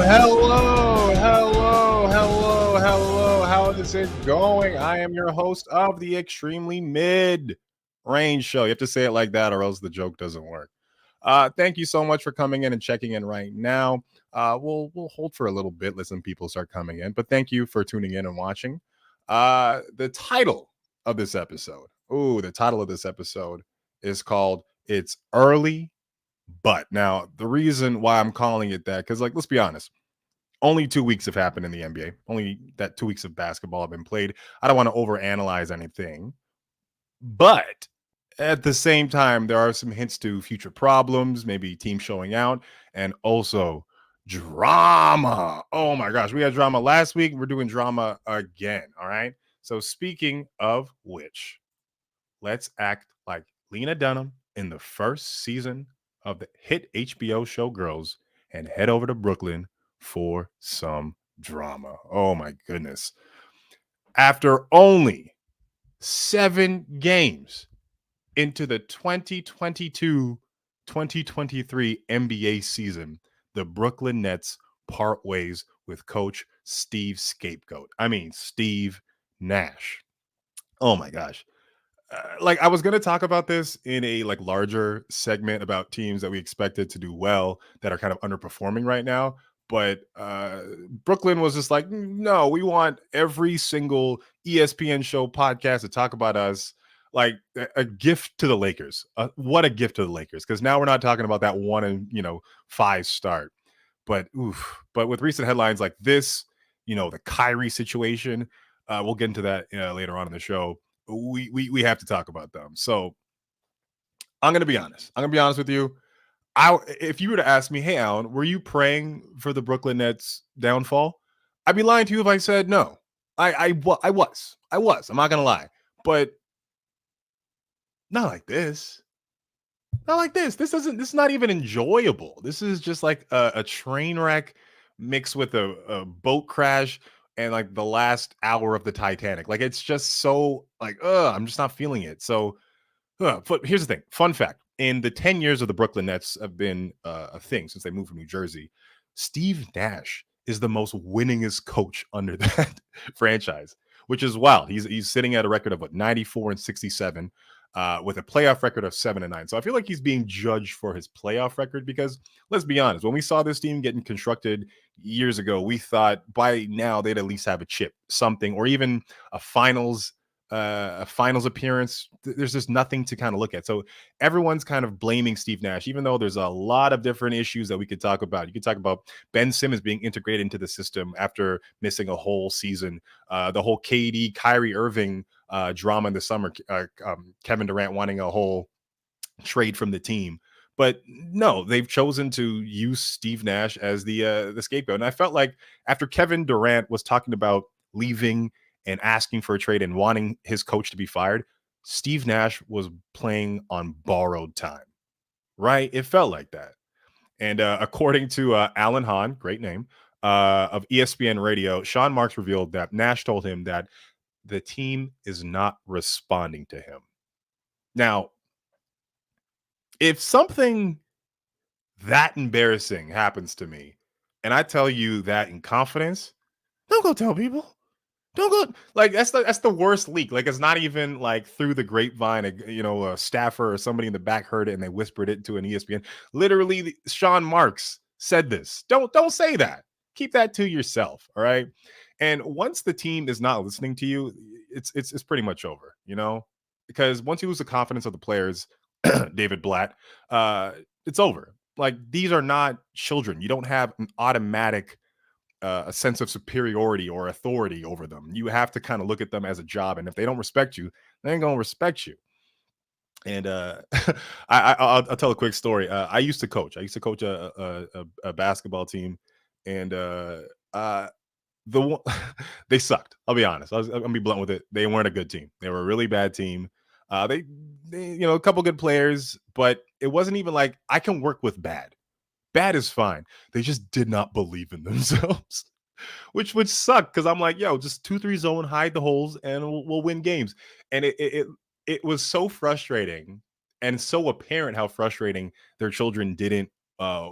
Hello. How is it going? I am your host of the Extremely Mid Range Show. You have to say it like that, or else the joke doesn't work. Thank you so much for coming in and checking in right now. We'll hold for a little bit, let some people start coming in. But thank you for tuning in and watching. The title of this episode. The title of this episode is called "It's Early But." Now, the reason why I'm calling it that, because let's be honest, only 2 weeks have happened in the NBA. Only that 2 weeks of basketball have been played. I don't want to overanalyze anything, but at the same time, there are some hints to future problems, maybe teams showing out, and also drama. Oh my gosh, we had drama last week. We're doing drama again. All right. So, speaking of which, let's act like Lena Dunham in the first season of the hit HBO show Girls and head over to Brooklyn for some drama. Oh my goodness. After only 7 games into the 2022-2023 NBA season, the Brooklyn Nets part ways with coach Steve Scapegoat. Steve Nash. Oh my gosh. I was going to talk about this in a larger segment about teams that we expected to do well that are kind of underperforming right now, but Brooklyn was just like, no, we want every single ESPN show podcast to talk about us like a gift to the Lakers. What a gift to the Lakers, because now we're not talking about that 1-5 start, but with recent headlines like this, the Kyrie situation, we'll get into that later on in the show. We have to talk about them. So I'm gonna be honest. I'm gonna be honest with you. If you were to ask me, hey Alan, were you praying for the Brooklyn Nets downfall? I'd be lying to you if I said no. I was. I'm not gonna lie, but not like this. Not like this. This is not even enjoyable. This is just like a train wreck mixed with a boat crash and like the last hour of the Titanic. Like it's just so I'm just not feeling it. So but here's the thing. Fun fact. In the 10 years of the Brooklyn Nets have been a thing since they moved from New Jersey, Steve Nash is the most winningest coach under that franchise, which is wild. He's sitting at a record of 94-67, with a playoff record of 7-9. So I feel like he's being judged for his playoff record because let's be honest, when we saw this team getting constructed years ago, we thought by now they'd at least have a chip, something, or even a finals appearance. There's just nothing to kind of look at. So everyone's kind of blaming Steve Nash, even though there's a lot of different issues that we could talk about. You could talk about Ben Simmons being integrated into the system after missing a whole season, the whole KD, Kyrie Irving drama in the summer, Kevin Durant wanting a whole trade from the team. But no, they've chosen to use Steve Nash as the scapegoat. And I felt like after Kevin Durant was talking about leaving and asking for a trade and wanting his coach to be fired, Steve Nash was playing on borrowed time, right? It felt like that. And according to Alan Hahn, great name, of ESPN Radio, Sean Marks revealed that Nash told him that the team is not responding to him. Now, if something that embarrassing happens to me and I tell you that in confidence, don't go tell people. Don't go that's the worst leak. Like it's not even like through the grapevine. A staffer or somebody in the back heard it and they whispered it to an ESPN. Literally, Sean Marks said this. Don't say that. Keep that to yourself. All right. And once the team is not listening to you, it's pretty much over. Because once you lose the confidence of the players, David Blatt, it's over. Like these are not children. You don't have an automatic a sense of superiority or authority over them. You have to kind of look at them as a job, and if they don't respect you, they ain't gonna respect you. And I'll tell a quick story. I used to coach. I used to coach a basketball team, and they sucked. I'll be honest. I'm gonna be blunt with it. They weren't a good team. They were a really bad team. They a couple good players, but it wasn't even like I can work with bad. Bad is fine. They just did not believe in themselves, which would suck because I'm like, yo, just 2-3 zone, hide the holes, and we'll win games. And it was so frustrating and so apparent how frustrating their children didn't uh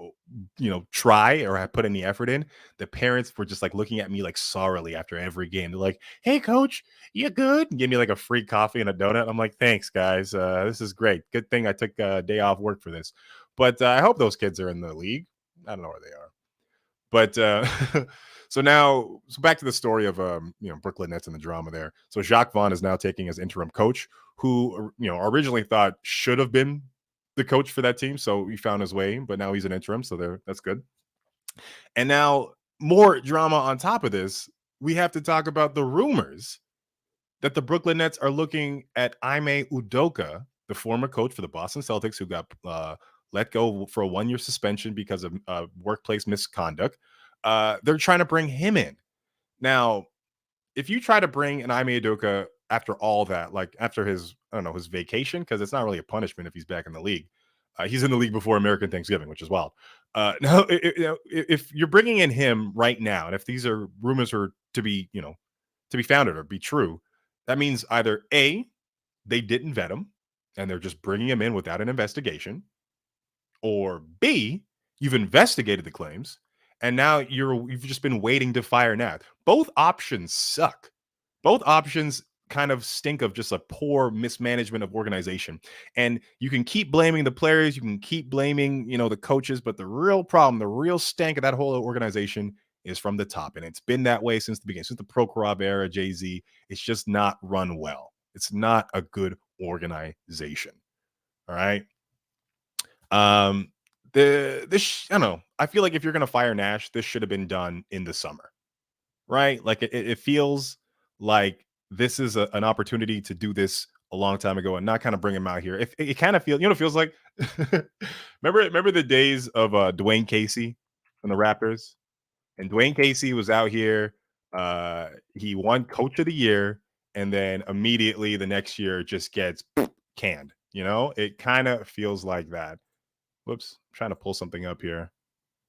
try or have put any effort in, the parents were just like looking at me like sorrowly after every game. They're like, "Hey coach, you good?" And give me like a free coffee and a donut. I'm like, "Thanks guys, this is great. Good thing I took a day off work for this." But I hope those kids are in the league. I don't know where they are. But so back to the story of Brooklyn Nets and the drama there. So Jacques Vaughn is now taking as interim coach, who originally thought should have been the coach for that team. So he found his way, but now he's an interim, so that's good. And now more drama on top of this. We have to talk about the rumors that the Brooklyn Nets are looking at Ime Udoka, the former coach for the Boston Celtics, who got let go for a 1-year suspension because of workplace misconduct. They're trying to bring him in. Now, if you try to bring an Ime Udoka after all that, like after his, I don't know, his vacation, because it's not really a punishment if he's back in the league. He's in the league before American Thanksgiving, which is wild. Now, if you're bringing in him right now, and if these are rumors are to be, to be founded or be true, that means either A, they didn't vet him and they're just bringing him in without an investigation, or B, you've investigated the claims and now you've just been waiting to fire Nath. Both options suck. Both options kind of stink of just a poor mismanagement of organization. And you can keep blaming the players, you can keep blaming, the coaches, but the real problem, the real stank of that whole organization is from the top. And it's been that way since the beginning, since the Prokhorov era, Jay-Z. It's just not run well. It's not a good organization. All right. Um, I don't know. I feel like if you're gonna fire Nash, this should have been done in the summer, right? Like it feels like this is an opportunity to do this a long time ago and not kind of bring him out here. If it kind of feels, it feels like remember the days of Dwayne Casey and the Raptors, and Dwayne Casey was out here. He won Coach of the Year, and then immediately the next year just gets canned. It kind of feels like that. Whoops, I'm trying to pull something up here.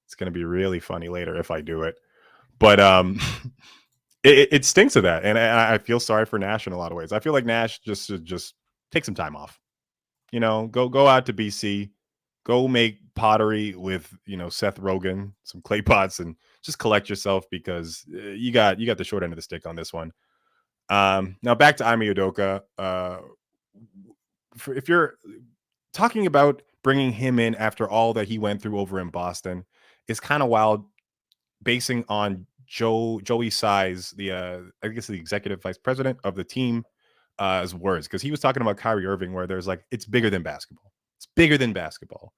It's going to be really funny later if I do it. But it stinks of that, and I feel sorry for Nash in a lot of ways. I feel like Nash just should just take some time off. Go out to BC, go make pottery with Seth Rogen, some clay pots, and just collect yourself because you got the short end of the stick on this one. Now back to Ime Udoka. If you're talking about bringing him in after all that he went through over in Boston, is kind of wild, basing on Joey Size, the I guess the executive vice president of the team, as words, because he was talking about Kyrie Irving, where there's like it's bigger than basketball. It's bigger than basketball.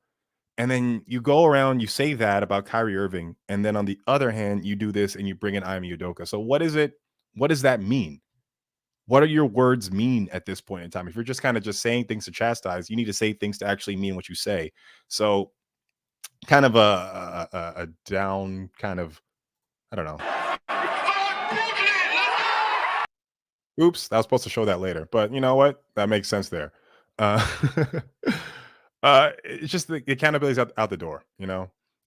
And then you go around, you say that about Kyrie Irving, and then on the other hand, you do this and you bring in Ime Udoka. So what is it? What does that mean? What do your words mean at this point in time? If you're just kind of just saying things to chastise, you need to say things to actually mean what you say. So kind of a down kind of, I don't know. Oops, I was supposed to show that later, but you know what? That makes sense there. Uh, it's just the accountability's out the door,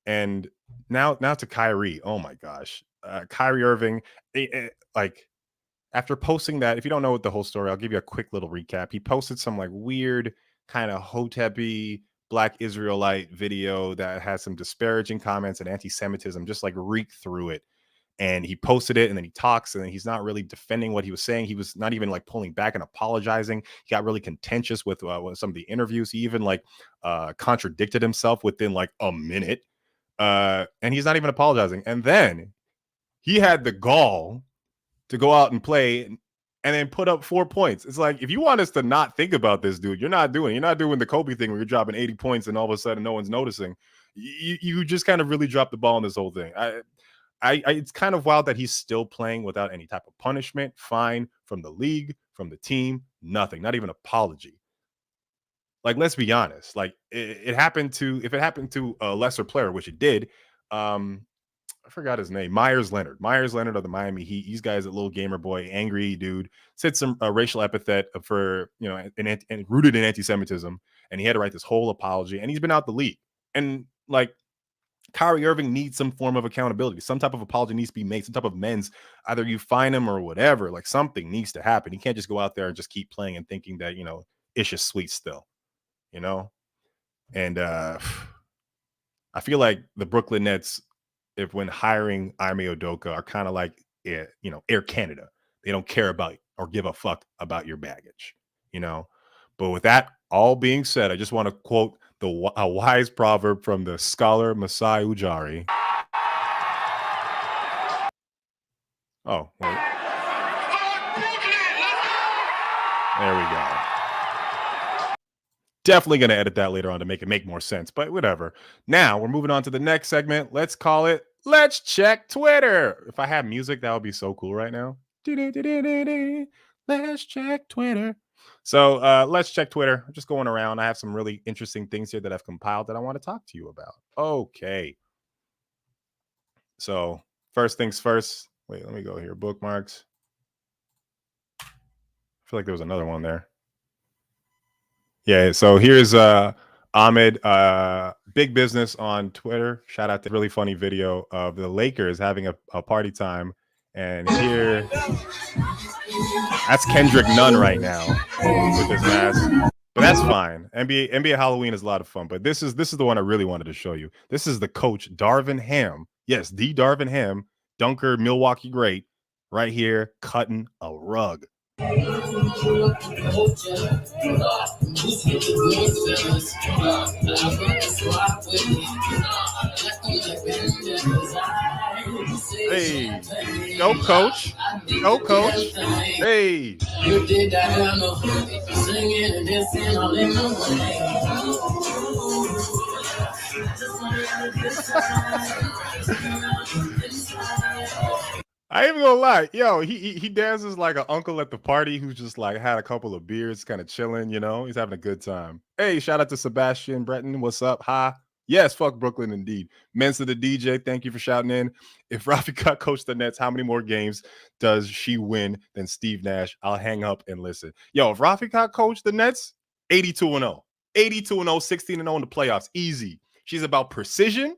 And now to Kyrie. Oh my gosh, Kyrie Irving, like after posting that, if you don't know what the whole story, I'll give you a quick little recap. He posted some like weird kind of Hotepi Black Israelite video that has some disparaging comments and anti-Semitism, just like reeked through it. And he posted it and then he talks and then he's not really defending what he was saying. He was not even like pulling back and apologizing. He got really contentious with some of the interviews. He even like contradicted himself within like a minute. And he's not even apologizing. And then he had the gall to go out and play and then put up 4 points. It's like, if you want us to not think about this, dude, you're not doing the Kobe thing where you're dropping 80 points and all of a sudden no one's noticing. You just kind of really dropped the ball in this whole thing. It's kind of wild that he's still playing without any type of punishment, fine from the league, from the team, nothing, not even apology. Like, let's be honest. Like, if it happened to a lesser player, which it did, I forgot his name. Myers Leonard of the Miami Heat. These guys, a little gamer boy, angry dude, said some racial epithet for and rooted in anti-Semitism, and he had to write this whole apology, and he's been out the league. And like, Kyrie Irving needs some form of accountability. Some type of apology needs to be made. Some type of amends. Either you fine him or whatever. Like, something needs to happen. He can't just go out there and just keep playing and thinking that it's just sweet still. You know. And I feel like the Brooklyn Nets, if when hiring Ime Udoka, are kind of like Air Canada. They don't care about or give a fuck about your baggage, you know. But with that all being said, I just want to quote a wise proverb from the scholar Masai Ujari. Oh, wait. There we go. Definitely going to edit that later on to make it make more sense, but whatever. Now we're moving on to the next segment. Let's call it Let's Check Twitter. If I had music, that would be so cool right now. Let's check Twitter. So let's check Twitter. I'm just going around. I have some really interesting things here that I've compiled that I want to talk to you about. Okay. So first things first. Wait, let me go here. Bookmarks. I feel like there was another one there. Yeah, so here's Ahmed, big business on Twitter. Shout out to really funny video of the Lakers having a party time. And here, that's Kendrick Nunn right now with his mask. But that's fine. NBA Halloween is a lot of fun. But this is the one I really wanted to show you. This is the coach, Darvin Ham. Yes, the Darvin Ham, dunker, Milwaukee great, right here, cutting a rug. Hey, go coach. Go coach. Hey. You did that singing and dancing all in I ain't even gonna lie, yo, he dances like an uncle at the party who's just like had a couple of beers, kind of chilling, he's having a good time. Hey, shout out to Sebastian Breton, what's up? Hi. Yes, fuck Brooklyn indeed. Mensa the DJ, thank you for shouting in. If Rafi got coached the Nets, how many more games does she win than Steve Nash? I'll hang up and listen. Yo, if Rafi got coached the Nets, 82-0. 82-0, 16-0 in the playoffs. Easy. She's about precision,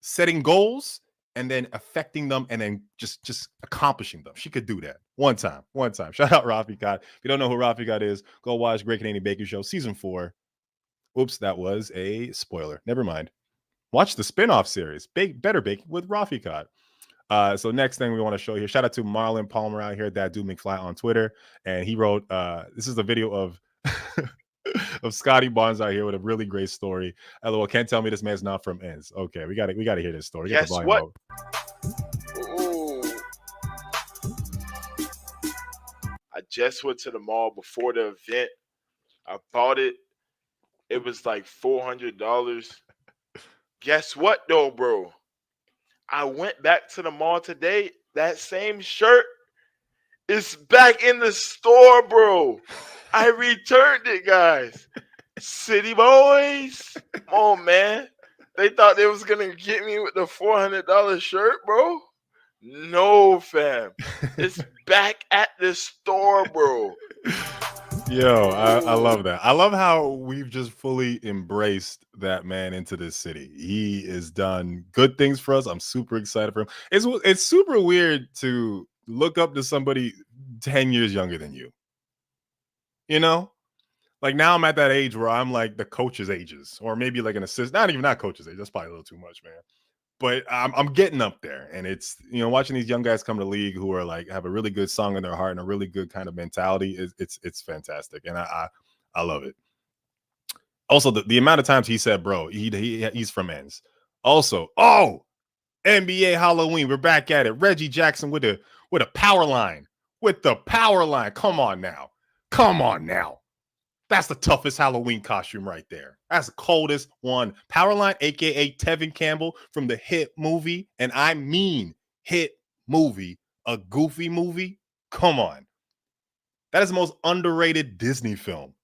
setting goals, and then affecting them, and then just accomplishing them. She could do that one time. Shout out Rafi Cott. If you don't know who Rafi Cott is, go watch Great Canadian Baking Show season 4. Oops, that was a spoiler. Never mind. Watch the spinoff series, Better Baking with Rafi Cott. So next thing we want to show here, shout out to Marlon Palmer out here, that dude McFly on Twitter, and he wrote, this is a video of of Scotty Barnes out here with a really great story. LOL, can't tell me this man's not from ends. Okay, we gotta hear this story. Guess what? I just went to the mall before the event. I bought it. It was like $400. Guess what though, bro? I went back to the mall today. That same shirt is back in the store, bro. I returned it, guys. City boys. Come on, man. They thought they was going to get me with the $400 shirt, bro. No, fam. It's back at the store, bro. Yo, I love that. I love how we've just fully embraced that man into this city. He has done good things for us. I'm super excited for him. It's super weird to look up to somebody 10 years younger than you. Like now I'm at that age where I'm like the coach's ages, or maybe like an assistant. Not coach's age. That's probably a little too much, man. But I'm getting up there, and it's watching these young guys come to the league who are like have a really good song in their heart and a really good kind of mentality. It's fantastic, and I love it. Also, the amount of times he said, "Bro," he's from ends. Also, NBA Halloween, we're back at it. Reggie Jackson with a power line, Come on now. That's the toughest Halloween costume right there. That's the coldest one. Powerline, a.k.a. Tevin Campbell from the hit movie, and I mean hit movie, a Goofy movie. Come on. That is the most underrated Disney film,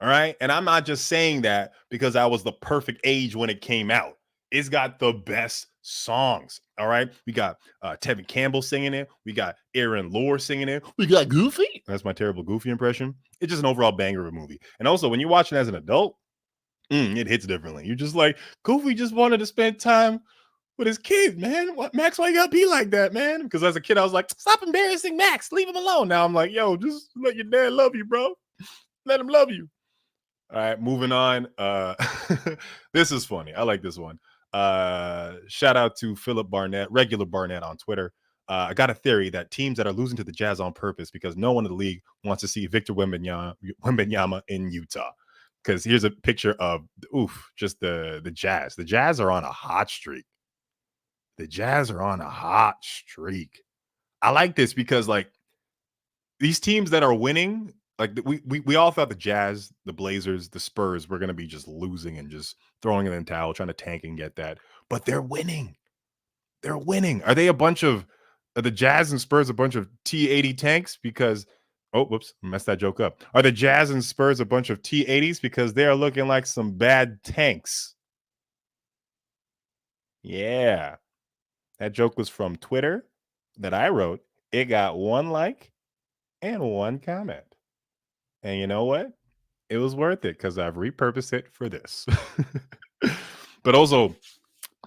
all right? And I'm not just saying that because I was the perfect age when it came out. It's got the best songs, all right? We got Tevin Campbell singing it. We got Aaron Lohr singing it. We got Goofy. That's my terrible Goofy impression. It's just an overall banger of a movie. And also, when you watch it as an adult, it hits differently. You're just like, Goofy just wanted to spend time with his kids, man. What, Max, why you gotta be like that, man? Because as a kid, I was like, stop embarrassing Max. Leave him alone. Now I'm like, yo, just let your dad love you, bro. Let him love you. All right, moving on. This is funny. I like this one. Shout out to Philip Barnett, regular Barnett on Twitter. I got a theory that teams that are losing to the Jazz on purpose because no one in the league wants to see Victor Wembanyama in Utah. Because here's a picture of just the Jazz. The Jazz are on a hot streak. The Jazz are on a hot streak. I like this because like these teams that are winning, like we all thought the Jazz, the Blazers, the Spurs were going to be just losing and just throwing in the towel, trying to tank and get that. But they're winning. They're winning. Are they a bunch of the Jazz and Spurs a bunch of T80 tanks? Because whoops, messed that joke up. Are the Jazz and Spurs a bunch of T80s because they are looking like some bad tanks? Yeah. That joke was from Twitter that I wrote. It got 1 like and 1 comment. And you know what? It was worth it because I've repurposed it for this. But also,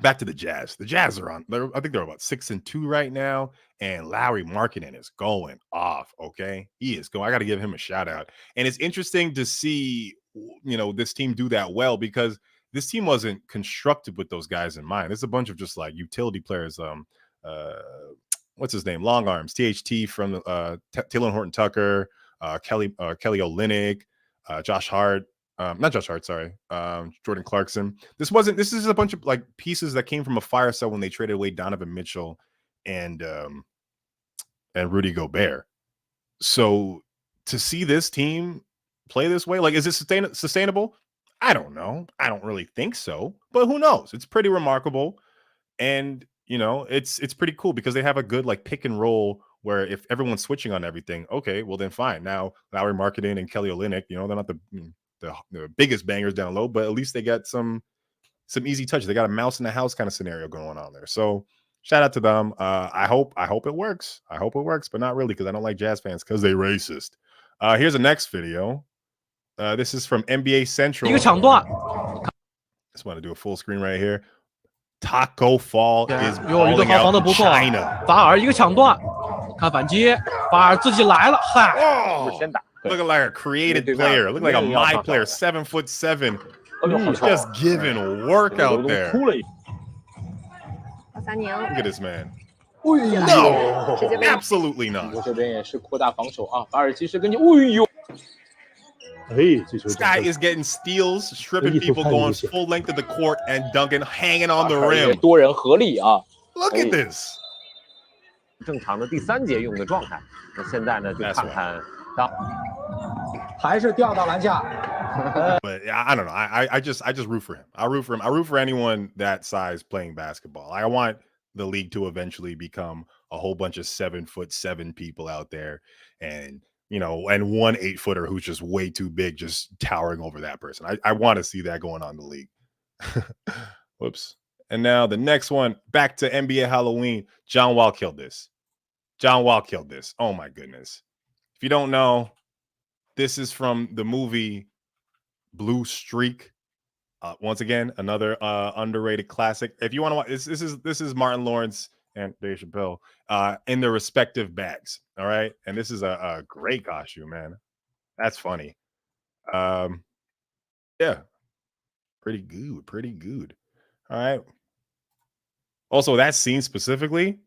back to the Jazz. The Jazz are on. I think they're about 6-2 right now. And Lauri Markkanen is going off. Okay. He is going. I got to give him a shout out. And it's interesting to see, this team do that well because this team wasn't constructed with those guys in mind. There's a bunch of just like utility players. What's his name? Long arms. THT from Taylor Horton Tucker, Kelly Olynyk, Josh Hart. Not Josh Hart, sorry. Jordan Clarkson. This is a bunch of like pieces that came from a fire sale when they traded away Donovan Mitchell and Rudy Gobert. So to see this team play this way, like, is it sustainable? I don't know. I don't really think so, but who knows? It's pretty remarkable. And it's pretty cool because they have a good like pick and roll where if everyone's switching on everything, okay, well then fine. Now Lauri Markkanen and Kelly Olynyk, they're not the biggest bangers down low, but at least they got some easy touches. They got a mouse in the house kind of scenario going on there. So shout out to them. I hope it works. I hope it works, but not really because I don't like Jazz fans because they racist. Here's the next video. This is from NBA Central. Just want to do a full screen right here. Taco Fall is balling out in China. 法尔一个抢断，看反击，法尔自己来了，嗨。 Looking like a created player. Looking like a my player. 7'7". Just giving work out there. Look at this man. No, absolutely not. This guy is getting steals, stripping people, going full length of the court and dunking, hanging on the rim. Look at this. 正常的第3节用的状态。那现在呢，就看看他还是掉到篮下。But I don't know. I just root for him. I root for him. I root for anyone that size playing basketball. I want the league to eventually become a whole bunch of 7'7" people out there, and and 1 8-footer who's just way too big, just towering over that person. I want to see that going on in the league. Whoops. And now the next one, back to NBA Halloween. John Wall killed this. John Wall killed this. Oh my goodness. If you don't know, this is from the movie Blue Streak. Once again, another underrated classic. If you want to watch this is Martin Lawrence and Dave Chappelle in their respective bags. All right. And this is a great costume, man. That's funny. Yeah. Pretty good. All right. Also, that scene specifically,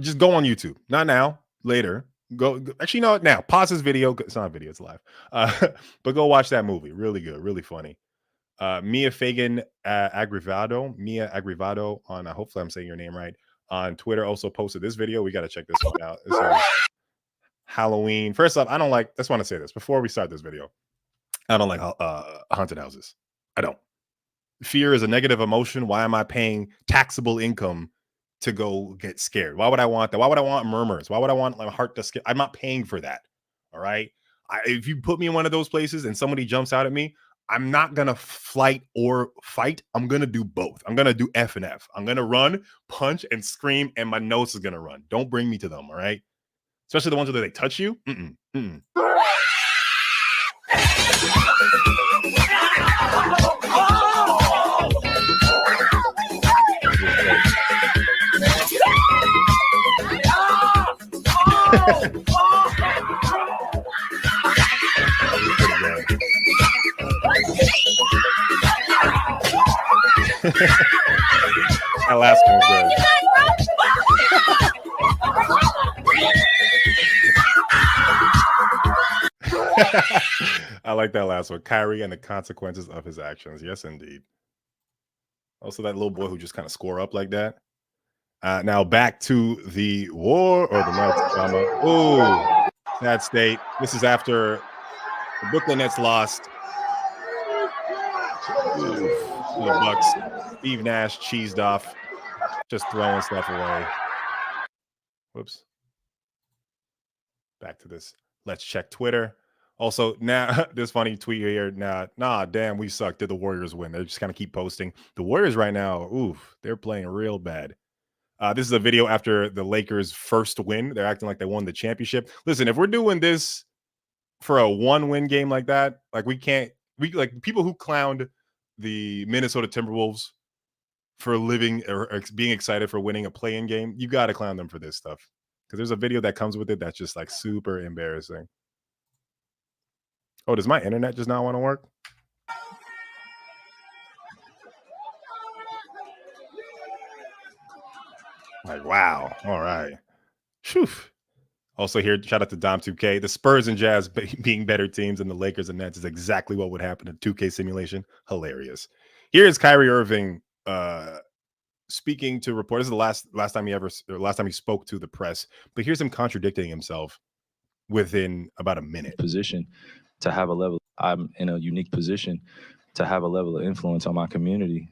just go on YouTube. Not now, later. Go actually, no, now. Pause this video. It's not a video, it's live. But go watch that movie. Really good, really funny. Mia Agrivado on hopefully I'm saying your name right on Twitter also posted this video. We got to check this one out. This is Halloween. First off, I just want to say this before we start this video. I don't like haunted houses. I don't. Fear is a negative emotion. Why am I paying taxable income to go get scared? Why would I want that? Why would I want murmurs? Why would I want my heart to scare? I'm not paying for that. All right. If you put me in one of those places and somebody jumps out at me, I'm not going to flight or fight. I'm going to do both. I'm going to do F and F. I'm going to run, punch, and scream, and my nose is going to run. Don't bring me to them, all right? Especially the ones where they touch you. That last one was good. I like that last one. Kyrie and the consequences of his actions. Yes, indeed. Also, that little boy who just kind of score up like that. Now back to the war or the Nets. Oh, sad state. This is after the Brooklyn Nets lost. The Bucks. Steve Nash cheesed off, just throwing stuff away. Whoops. Back to this. Let's check Twitter. Also, now this funny tweet here. Nah, damn, we suck. Did the Warriors win? They just kind of keep posting. The Warriors right now, they're playing real bad. This is a video after the Lakers' first win. They're acting like they won the championship. Listen, if we're doing this for a one-win game like that, like we like people who clowned the Minnesota Timberwolves for living or being excited for winning a play-in game, you got to clown them for this stuff. Because there's a video that comes with it that's just like super embarrassing. Oh, does my internet just not want to work? Like, wow. All right. Whew. Also here, shout out to Dom2K. The Spurs and Jazz being better teams than the Lakers and Nets is exactly what would happen in 2K simulation. Hilarious. Here's Kyrie Irving speaking to reporters. This is the last time he spoke to the press. But here's him contradicting himself within about a minute. Position to have a level. I'm in a unique position to have a level of influence on my community.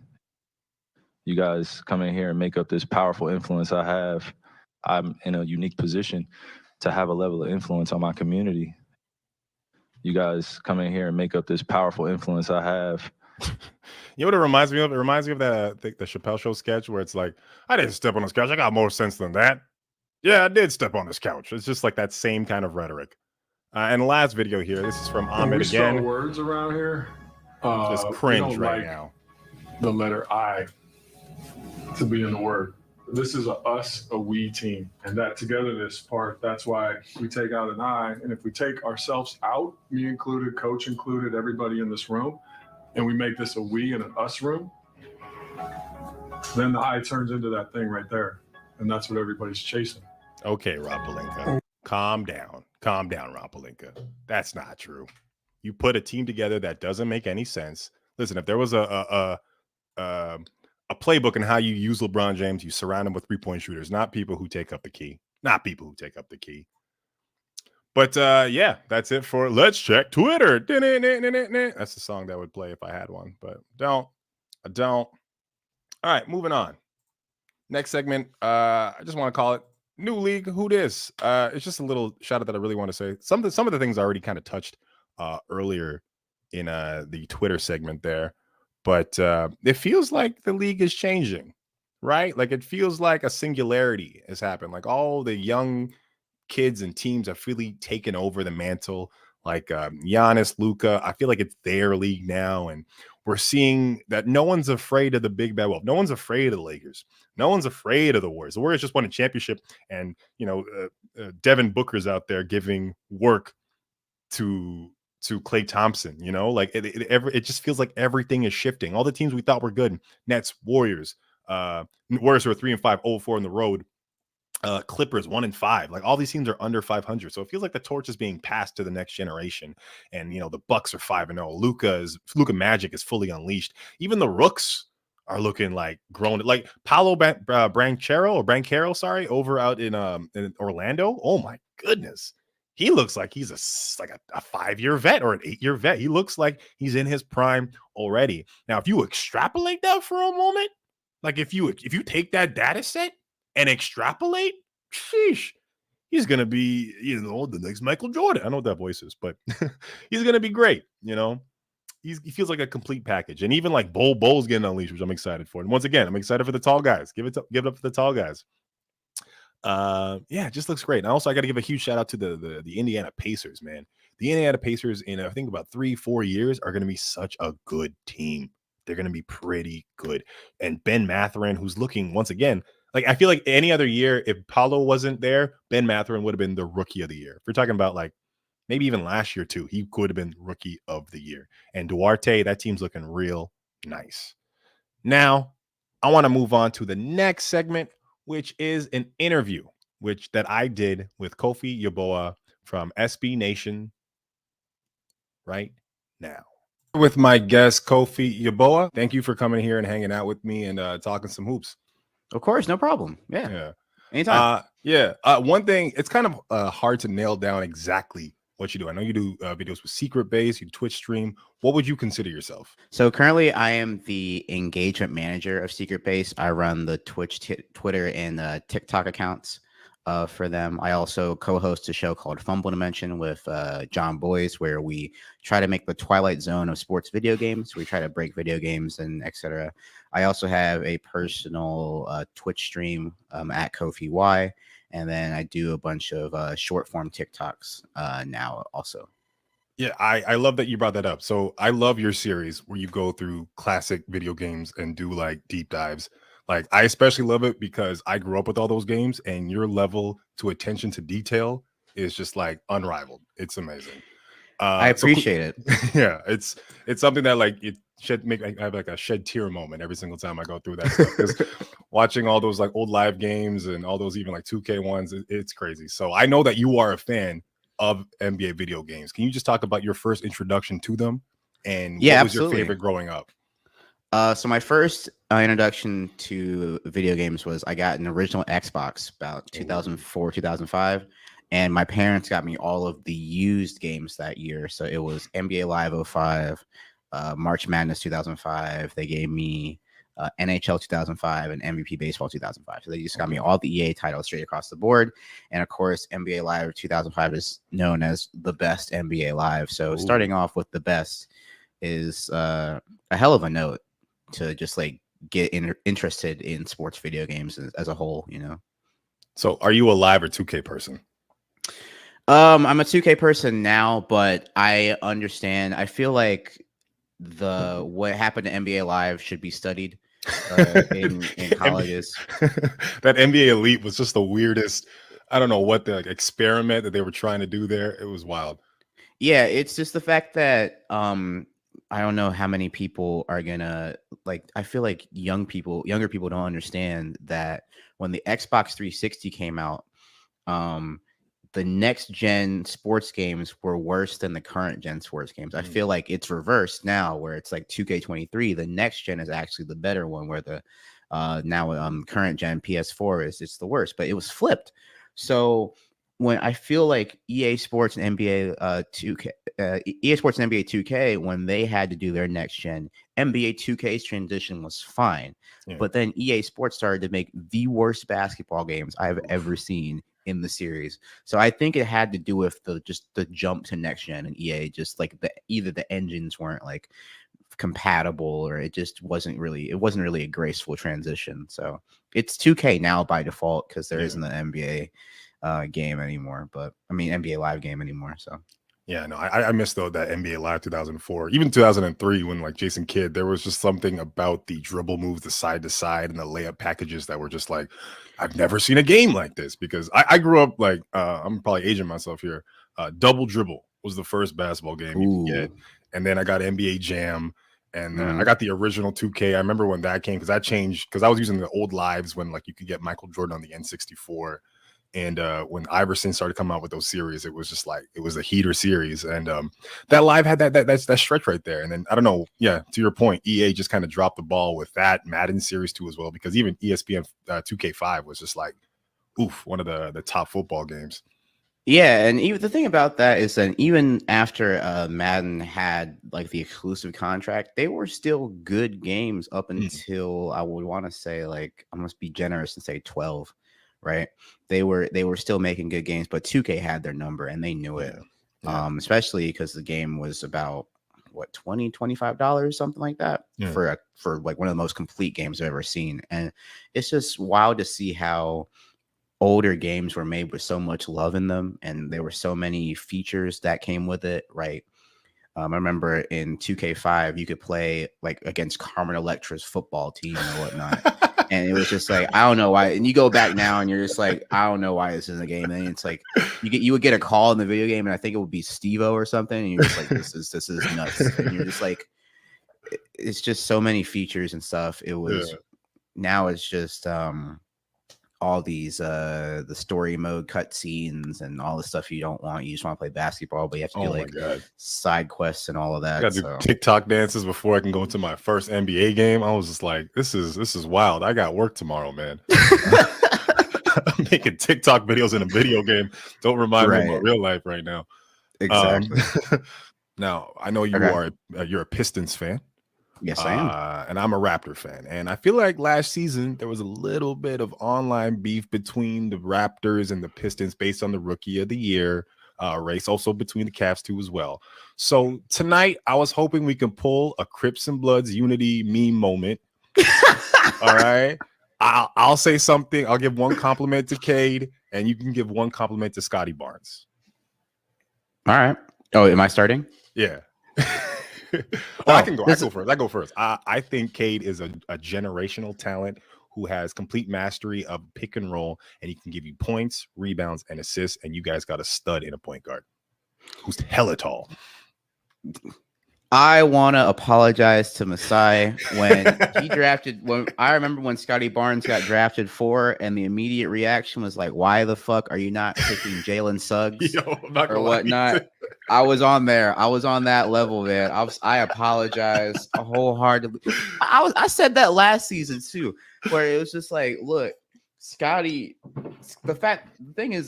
You guys come in here and make up this powerful influence I have. I'm in a unique position to have a level of influence on my community. You guys come in here and make up this powerful influence I have. You know what it reminds me of? It reminds me of the Chappelle Show sketch where it's like, I didn't step on this couch. I got more sense than that. Yeah, I did step on this couch. It's just like that same kind of rhetoric. And the last video here, this is from Ahmed again. We words around here. Just cringe right now. The letter I to be in the word. This is a we team, and that togetherness part, that's why we take out an I. And if we take ourselves out, me included, coach included, everybody in this room, and we make this a we and an us room, then the I turns into that thing right there. And that's what everybody's chasing. Okay, Rob Pelinka. Calm down. Calm down, Rob Pelinka. That's not true. You put a team together that doesn't make any sense. Listen, if there was a playbook in how you use LeBron James, you surround him with three-point shooters, not people who take up the key. Not people who take up the key. But yeah, that's it for Let's Check Twitter. That's the song that would play if I had one, but I don't. All right, moving on. Next segment, I just want to call it New League Who Dis. It's just a little shout out that I really want to say. Some of the things I already kind of touched earlier in the Twitter segment there. But it feels like the league is changing, right? Like it feels like a singularity has happened. Like all the young kids and teams have really taken over the mantle. Like Giannis, Luka, I feel like it's their league now. And we're seeing that no one's afraid of the big bad wolf. No one's afraid of the Lakers. No one's afraid of the Warriors. The Warriors just won a championship. And, you know, Devin Booker's out there giving work to Klay Thompson, you know, like it just feels like everything is shifting. All the teams we thought were good, Nets, Warriors, Warriors were 3-5, 0-4 on the road, Clippers 1-5. Like all these teams are under 500. So it feels like the torch is being passed to the next generation. And, you know, the Bucks are 5-0. Luka Magic is fully unleashed. Even the Rooks are looking like grown, like Paolo Banchero, sorry, over out in Orlando. Oh my goodness. He looks like he's a 5-year vet or an 8-year vet. He looks like he's in his prime already. Now, if you extrapolate that for a moment, like if you take that data set and extrapolate, sheesh, he's gonna be, you know, the next Michael Jordan. I know what that voice is, but he's gonna be great. You know, he feels like a complete package. And even like Bull's getting unleashed, which I'm excited for. And once again, I'm excited for the tall guys. Give it up for the tall guys. Yeah, it just looks great. And also I got to give a huge shout out to the Indiana Pacers, man. The Indiana Pacers in I think about 3-4 years are going to be such a good team. They're going to be pretty good. And Ben Mathurin, who's looking once again, like I feel like any other year, if Paolo wasn't there, Ben Mathurin would have been the rookie of the year. If we're talking about like maybe even last year too, he could have been rookie of the year. And Duarte, that team's looking real nice. Now, I want to move on to the next segment, which is an interview that I did with Kofi Yeboah from SB Nation right now. With my guest, Kofi Yeboah. Thank you for coming here and hanging out with me and talking some hoops. Of course, no problem. Yeah. Yeah. Anytime. One thing, it's kind of hard to nail down exactly what you do. I know you do videos with Secret Base, you Twitch stream. What would you consider yourself? So currently I am the engagement manager of Secret Base. I run the Twitch, Twitter, and TikTok accounts for them. I also co-host a show called Fumble Dimension with John Boyce, where we try to make the Twilight Zone of sports video games. We try to break video games and etc. I also have a personal Twitch stream at Kofi Y. And then I do a bunch of short form TikToks now also. Yeah, I love that you brought that up. So I love your series where you go through classic video games and do like deep dives. Like I especially love it because I grew up with all those games and your level to attention to detail is just like unrivaled. It's amazing. I appreciate it. Yeah, it's something that like it should make I have like a shed tear moment every single time I go through that stuff. Because watching all those like old live games and all those even like 2K ones, it's crazy. So I know that you are a fan of NBA video games. Can you just talk about your first introduction to them and what was your favorite growing up? So my first introduction to video games was I got an original Xbox about 2004, 2005. And my parents got me all of the used games that year. So it was NBA Live 05, March Madness 2005. They gave me NHL 2005 and MVP Baseball 2005. So they just got me all the EA titles straight across the board. And of course, NBA Live 2005 is known as the best NBA Live. So starting off with the best is a hell of a note to just like get interested in sports video games as a whole, you know? So are you a Live or 2K person? I'm a 2K person now, but I understand. I feel like what happened to NBA Live should be studied in colleges. That NBA Elite was just the weirdest. I don't know what the experiment that they were trying to do there. It was wild. Yeah, it's just the fact that I don't know how many people are gonna like. I feel like younger people don't understand that when the Xbox 360 came out, the next gen sports games were worse than the current gen sports games. I feel like it's reversed now, where it's like 2K23. The next gen is actually the better one, where the current gen PS4 it's the worst. But it was flipped. So when I feel like EA Sports and NBA 2K, EA Sports and NBA 2K, when they had to do their next gen, NBA 2K's transition was fine. Yeah. But then EA Sports started to make the worst basketball games I've ever seen in the series. So I think it had to do with the jump to next gen, and EA just like either the engines weren't like compatible, or it just wasn't really a graceful transition. So it's 2K now by default because there isn't an NBA game anymore, but I mean NBA Live game anymore. So yeah, no, I missed though that NBA Live 2004, even 2003 when like Jason Kidd, there was just something about the dribble moves, the side to side, and the layup packages that were just like, I've never seen a game like this, because I grew up like I'm probably aging myself here. Double Dribble was the first basketball game you could get, and then I got NBA Jam, and I got the original 2K. I remember when that came because I changed because I was using the old lives when like you could get Michael Jordan on the N64. And when Iverson started coming out with those series, it was just like it was a heater series, and that Live had that stretch right there. And then I don't know, yeah, to your point, EA just kind of dropped the ball with that Madden series too as well, because even ESPN 2K5 was just like, oof, one of the top football games. Yeah, and even the thing about that is that even after Madden had like the exclusive contract, they were still good games up until I would want to say like I must be generous and say 12. Right, they were still making good games, but 2K had their number and they knew it. Especially because the game was about what $20-$25, something like that, for like one of the most complete games I've ever seen. And it's just wild to see how older games were made with so much love in them, and there were so many features that came with it. Right. I remember in 2K5 you could play like against Carmen Electra's football team or whatnot. And it was just like, I don't know why. And you go back now and you're just like, I don't know why this is a game. And it's like you would get a call in the video game, and I think it would be Steve-O or something. And you're just like, this is nuts. And you're just like, it's just so many features and stuff. It was now it's just all these the story mode cutscenes and all the stuff you don't want. You just want to play basketball, but you have to do Oh my like god. side quests and all of I that. got to do TikTok dances before I can go into my first NBA game. I was just like, this is wild. I got work tomorrow, man. I'm making TikTok videos in a video game. Don't remind me of my Right. real life right now. Exactly. Now I know you Okay. are you're a Pistons fan. Yes, I am. And I'm a Raptor fan. And I feel like last season there was a little bit of online beef between the Raptors and the Pistons based on the Rookie of the Year race, also between the Cavs too as well. So tonight I was hoping we can pull a Crips and Bloods unity meme moment. All right. I'll say something. I'll give one compliment to Cade, and you can give one compliment to Scotty Barnes. All right. Oh, am I starting? Yeah. I can go. I this go first. I go first. I think Cade is a generational talent who has complete mastery of pick and roll, and he can give you points, rebounds, and assists. And you guys got a stud in a point guard who's hella tall. I want to apologize to Masai when he drafted. When I remember when Scotty Barnes got drafted 4, and the immediate reaction was like, "Why the fuck are you not picking Jalen Suggs Yo, I'm not or gonna lie. whatnot?" I was on there. I was on that level, man. I apologize wholeheartedly. I said that last season too, where it was just like, look, Scotty. The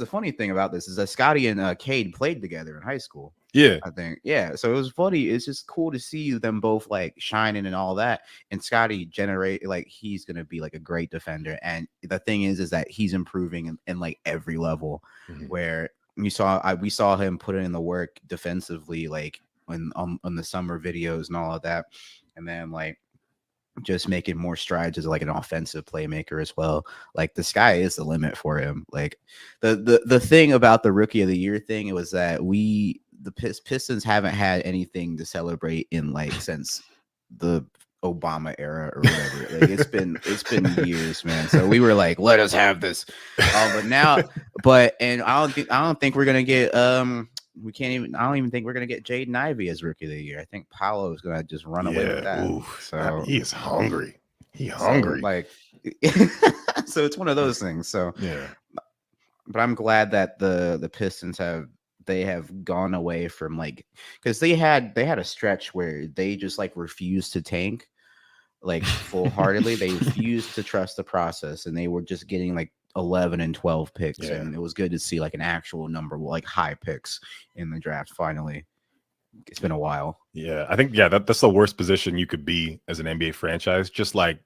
funny thing about this is that Scotty and Cade played together in high school. Yeah. I think, yeah. So it was funny. It's just cool to see them both like shining and all that. And Scotty he's gonna be like a great defender. And the thing is that he's improving in like every level. Mhm. Where we saw him put in the work defensively, like on the summer videos and all of that, and then like just making more strides as like an offensive playmaker as well. Like the sky is the limit for him. Like the thing about the Rookie of the Year thing, it was that the Pistons haven't had anything to celebrate in like since the Obama era or whatever. Like it's been years, man. So we were like, let us have this. And I don't think we're gonna get I don't even think we're gonna get Jaden Ivey as Rookie of the Year. I think Paolo is gonna just run away with that. So he is hungry. Like so it's one of those things. So Yeah. but I'm glad that the Pistons have gone away from like, because they had a stretch where they just like refused to tank like full-heartedly. They refused to trust the process, and they were just getting like 11 and 12 picks. Yeah. And it was good to see like an actual number, like high picks in the draft finally. It's been a while. Yeah, I think that's the worst position you could be as an NBA franchise. Just like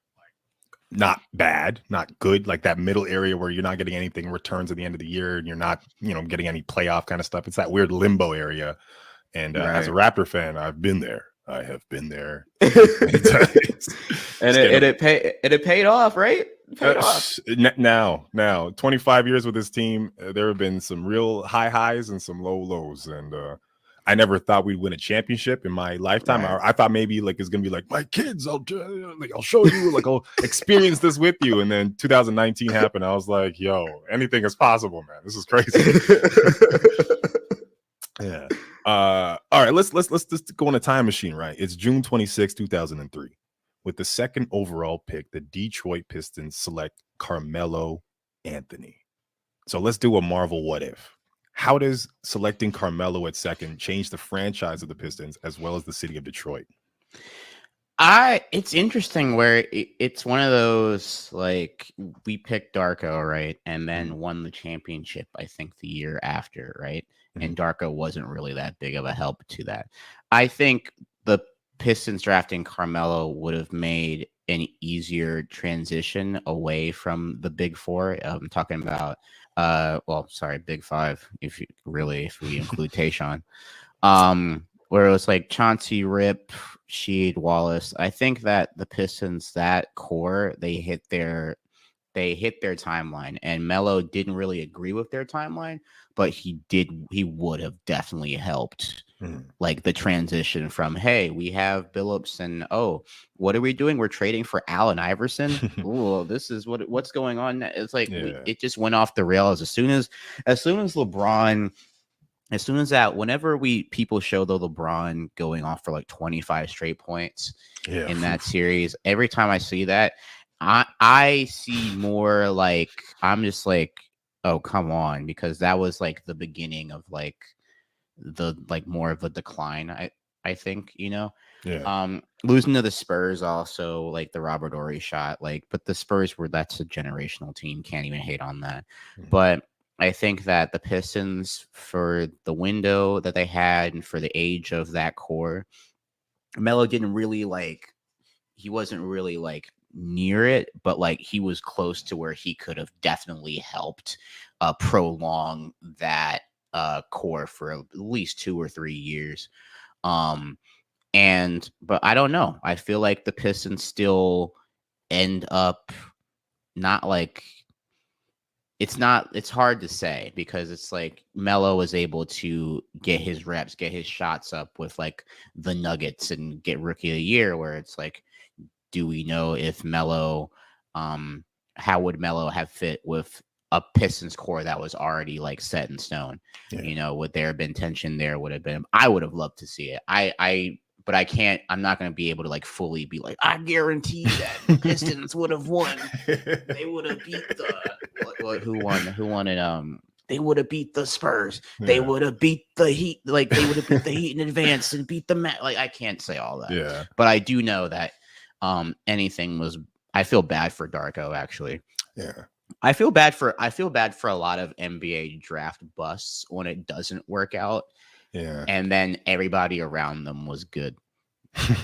not bad, not good, like that middle area where you're not getting anything returns at the end of the year, and you're not, getting any playoff kind of stuff. It's that weird limbo area. And as a Raptor fan, I've been there. I have been there. And it paid off, right? It paid off. Now, 25 years with this team, there have been some real high highs and some low lows, and I never thought we'd win a championship in my lifetime. Right. I thought maybe like it's gonna be like my kids. I'll show you, like I'll experience this with you. And then 2019 happened. I was like, yo, anything is possible, man. This is crazy. Yeah. All right. Let's just go on a time machine. Right. It's June 26, 2003. With the second overall pick, the Detroit Pistons select Carmelo Anthony. So let's do a Marvel what if. How does selecting Carmelo at second change the franchise of the Pistons as well as the city of Detroit? It's interesting where it's one of those, like, we picked Darko, right? And then won the championship, I think, the year after, right? And Darko wasn't really that big of a help to that. I think the Pistons drafting Carmelo would have made an easier transition away from the Big Four. I'm talking about Big Five, if we include Tayshaun. Where it was like Chauncey, Rip, Sheed, Wallace. I think that the Pistons, that core, they hit their timeline, and Melo didn't really agree with their timeline, but he would have definitely helped like the transition from, hey, we have Billups, and what are we doing? We're trading for Allen Iverson. Ooh, this is what's going on. It's like it just went off the rails as soon as LeBron. As soon as that, whenever people show the LeBron going off for like 25 straight points in that series, every time I see that, I see more like I'm just like, oh come on, because that was like the beginning of like the like more of a decline. I think Yeah. Losing to the Spurs also like the Robert Ory shot but the Spurs that's a generational team, can't even hate on that. Mhm. But I think that the Pistons, for the window that they had and for the age of that core, Melo didn't really he wasn't really like near it, but like he was close to where he could have definitely helped prolong that core for at least 2 or 3 years. But I don't know. I feel like the Pistons still end up not like it's hard to say, because it's like Melo was able to get his reps, get his shots up with like the Nuggets and get Rookie of the Year, where it's like, do we know if Melo, how would Melo have fit with a Pistons core that was already like set in stone? Yeah. Would there have been tension there? I would have loved to see it. But I can't. I'm not going to be able to like fully be like, I guarantee that the Pistons would have won. They would have beat who won it? They would have beat the Spurs. They would have beat the Heat. Like they would have beat the Heat in advance and beat the Met. Like I can't say all that. Yeah. But I do know that anything was. I feel bad for Darko, actually. Yeah. I feel bad for a lot of NBA draft busts when it doesn't work out. Yeah. And then everybody around them was good.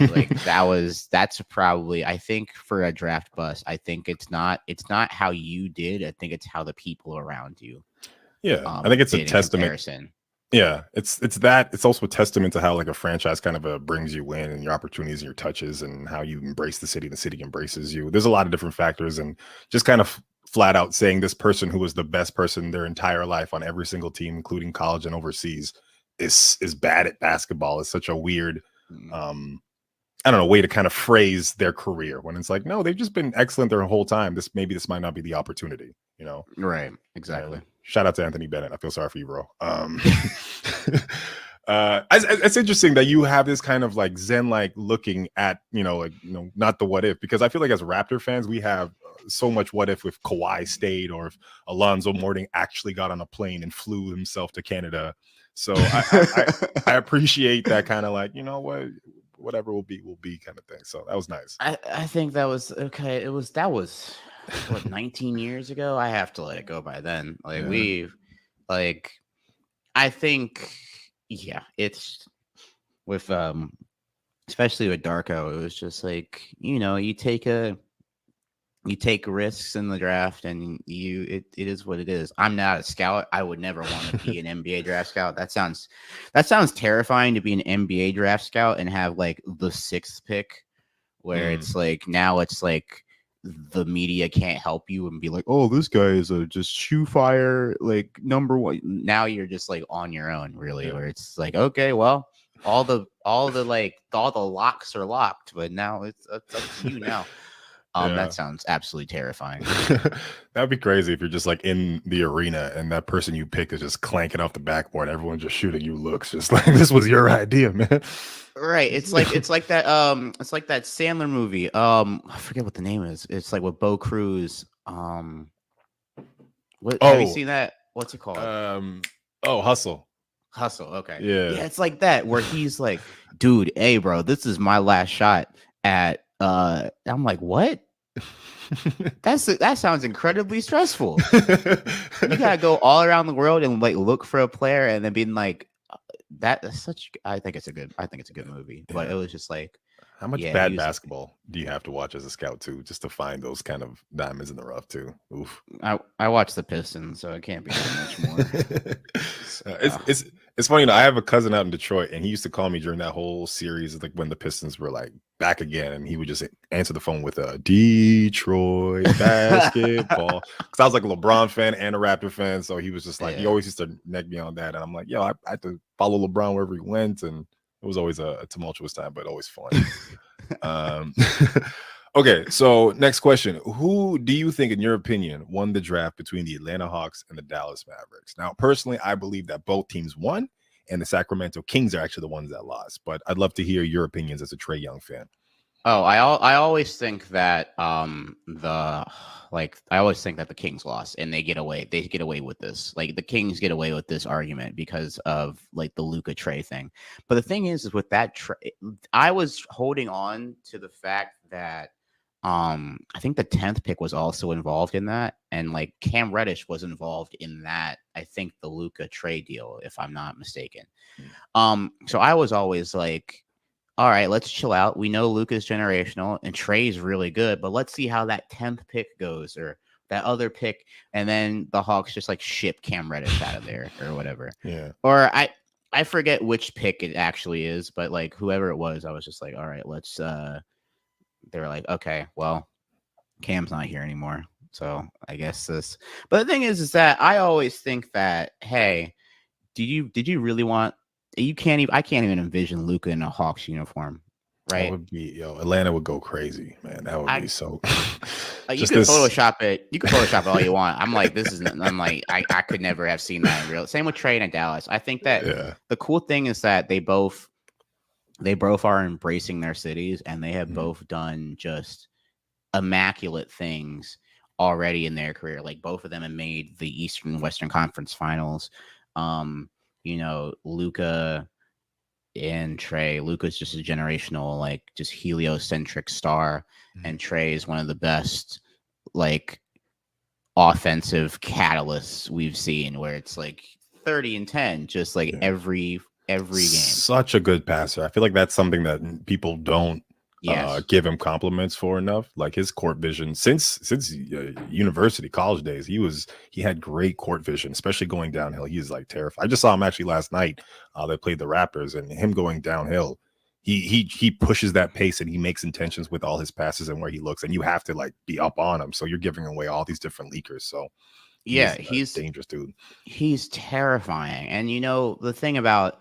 Like that's probably, I think, for a draft bust, I think it's not how you did. I think it's how the people around you. Yeah. I think it's a testament. Comparison. Yeah, it's that. It's also a testament to how like a franchise kind of brings you in, and your opportunities and your touches, and how you embrace the city and the city embraces you. There's a lot of different factors, and just kind of flat out saying this person who was the best person their entire life on every single team, including college and overseas, is bad at basketball. It's such a weird, I don't know, way to kind of phrase their career, when it's like, no, they've just been excellent their whole time. This might not be the opportunity, Right? Exactly. Shout out to Anthony Bennett. I feel sorry for you, bro. It's interesting that you have this kind of like Zen like looking at not the what if, because I feel like as Raptor fans we have so much what if Kawhi stayed, or if Alonzo Mourning actually got on a plane and flew himself to Canada. So I appreciate that kind of like, whatever will be kind of thing. So that was nice. I think that was okay. That was what, 19 years ago. I have to let it go by then. I think, yeah, it's with especially with Darko, it was just like, you take risks in the draft, and it is what it is. I'm not a scout. I would never want to be an NBA draft scout. That sounds terrifying, to be an NBA draft scout and have like the 6th pick, where it's like, now it's like the media can't help you and be like, oh, this guy is just shoe fire, like number 1. Now you're just like on your own, really, where it's like, okay, well, all the locks are locked, but now it's up to you now. That sounds absolutely terrifying. That'd be crazy if you're just like in the arena and that person you pick is just clanking off the backboard. Everyone's just shooting you looks, just like, this was your idea, man. Right. It's like that. It's like that Sandler movie. I forget what the name is. It's like with Bo Cruz. Have you seen that? What's it called? Hustle. Hustle. Okay. Yeah. It's like that, where he's like, dude, hey, bro, this is my last shot at. I'm like, what? That sounds incredibly stressful. You gotta go all around the world and like look for a player, and then being like, that's such. I think it's a good movie. But it was just like, how much bad basketball do you have to watch as a scout too, just to find those kind of diamonds in the rough too? Oof. I watched the Pistons, so it can't be that much more. It's funny, I have a cousin out in Detroit, and he used to call me during that whole series, like when the Pistons were like back again, and he would just answer the phone with a Detroit basketball, because I was like a LeBron fan and a Raptor fan, so he was just like, he always used to neck me on that, and I'm like, yo, I had to follow LeBron wherever he went, and it was always a tumultuous time, but always fun. Okay, so next question. Who do you think, in your opinion, won the draft between the Atlanta Hawks and the Dallas Mavericks? Now, personally, I believe that both teams won, and the Sacramento Kings are actually the ones that lost. But I'd love to hear your opinions as a Trae Young fan. Oh, I always think that I always think that the Kings lost and they get away with this. Like the Kings get away with this argument because of like the Luka Trey thing. But the thing is with that I was holding on to the fact that I think the 10th pick was also involved in that, and like Cam Reddish was involved in that. I think the Luka Trey deal, if I'm not mistaken. So I was always like, all right, let's chill out. We know Luka's generational and Trey's really good, but let's see how that 10th pick goes or that other pick. And then the Hawks just like ship Cam Reddish out of there or whatever. Yeah. Or I forget which pick it actually is, but like whoever it was, I was just like, all right, let's they were like, okay, well, Cam's not here anymore. So I guess this. But the thing is that I always think that, hey, did you really want I can't even envision Luka in a Hawks uniform, That right? would be Atlanta would go crazy, man. That would be so. You can Photoshop it. You can Photoshop it all you want. I'm like, I'm like, I could never have seen that in real. Same with Trey and Dallas. I think that the cool thing is that they both are embracing their cities and they have both done just immaculate things already in their career. Like both of them have made the Eastern and Western Conference Finals. Luka and Trey. Luka's just a generational, like just heliocentric star, and Trey is one of the best like offensive catalysts we've seen, where it's like 30 and 10, just like every game. Such a good passer. I feel like that's something that people don't give him compliments for enough. Like his court vision since university, college days, he had great court vision, especially going downhill. He's like terrified. I just saw him actually last night. They played the Raptors, and him going downhill, he pushes that pace and he makes intentions with all his passes and where he looks, and you have to like be up on him. So you're giving away all these different leakers. So he's a dangerous dude. He's terrifying. And the thing about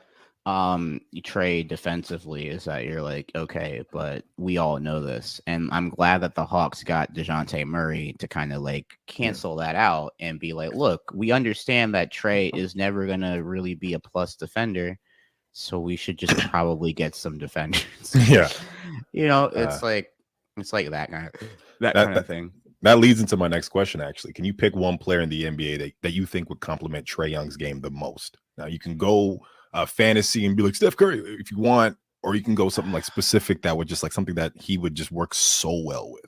Trey defensively is that you're like, okay, but we all know this, and I'm glad that the Hawks got DeJounte Murray to kind of like cancel that out and be like, look, we understand that Trey is never gonna really be a plus defender, so we should just probably get some defenders. It's like that kind of thing. That leads into my next question. Actually, can you pick one player in the NBA that you think would complement Trae Young's game the most? Now you can go fantasy and be like Steph Curry if you want, or you can go something like specific that would just like something that he would just work so well with.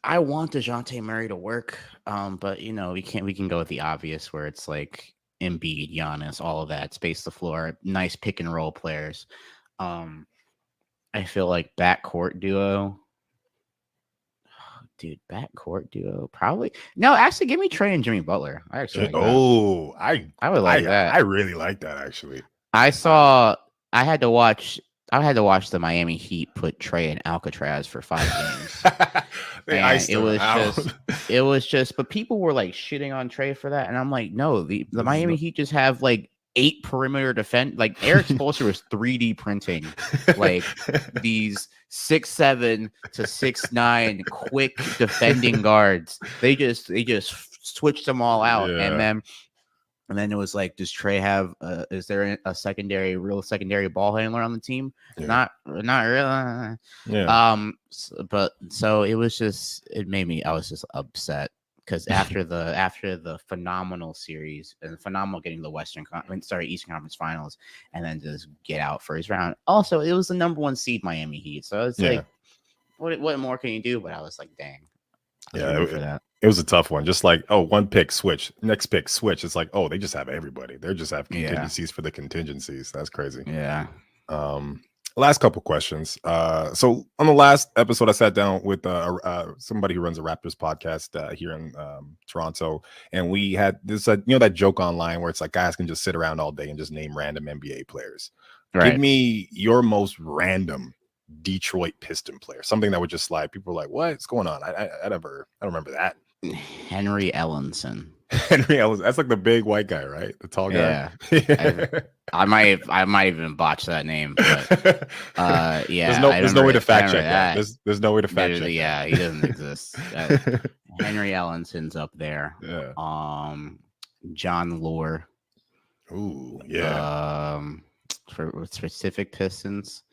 I want DeJounte Murray to work, but we can go with the obvious where it's like Embiid, Giannis, all of that, space the floor, nice pick and roll players. I feel like backcourt duo. Dude, backcourt duo, probably. No, actually, give me Trey and Jimmy Butler. I actually like I would like that. I really like that actually. I had to watch the Miami Heat put Trey in Alcatraz for 5 games. It was just, but people were like shitting on Trey for that, and I'm like, no, the Miami Heat just have like 8 perimeter defense. Like Eric Spoelstra was 3D printing like these 6'7" to 6'9" quick defending guards. They just switched them all out, and then it was like, does Trey have? Is there a real secondary ball handler on the team? Yeah. Not really. Yeah. So it was just, I was just upset because after the phenomenal series and phenomenal getting the Eastern Conference Finals, and then just get out first round. Also, it was the number 1 seed Miami Heat, so it's like, what more can you do? But I was like, dang. It was a tough one. Just like, one pick switch, next pick switch. It's like, they just have everybody. They just have contingencies for the contingencies. That's crazy. Yeah. Last couple questions. So on the last episode, I sat down with somebody who runs a Raptors podcast here in Toronto, and we had this, that joke online where it's like guys can just sit around all day and just name random NBA players. Right. Give me your most random Detroit Piston player, something that would just slide. People were like, "What's going on?" I don't remember that. Henry Ellenson. Henry Ellenson. That's like the big white guy, right? The tall guy. Yeah. I might even botch that name, but there's no way to fact check that. There's no way to fact check. Yeah, he doesn't exist. Henry Ellenson's up there. Yeah. John Lure. Ooh, yeah. For specific Pistons.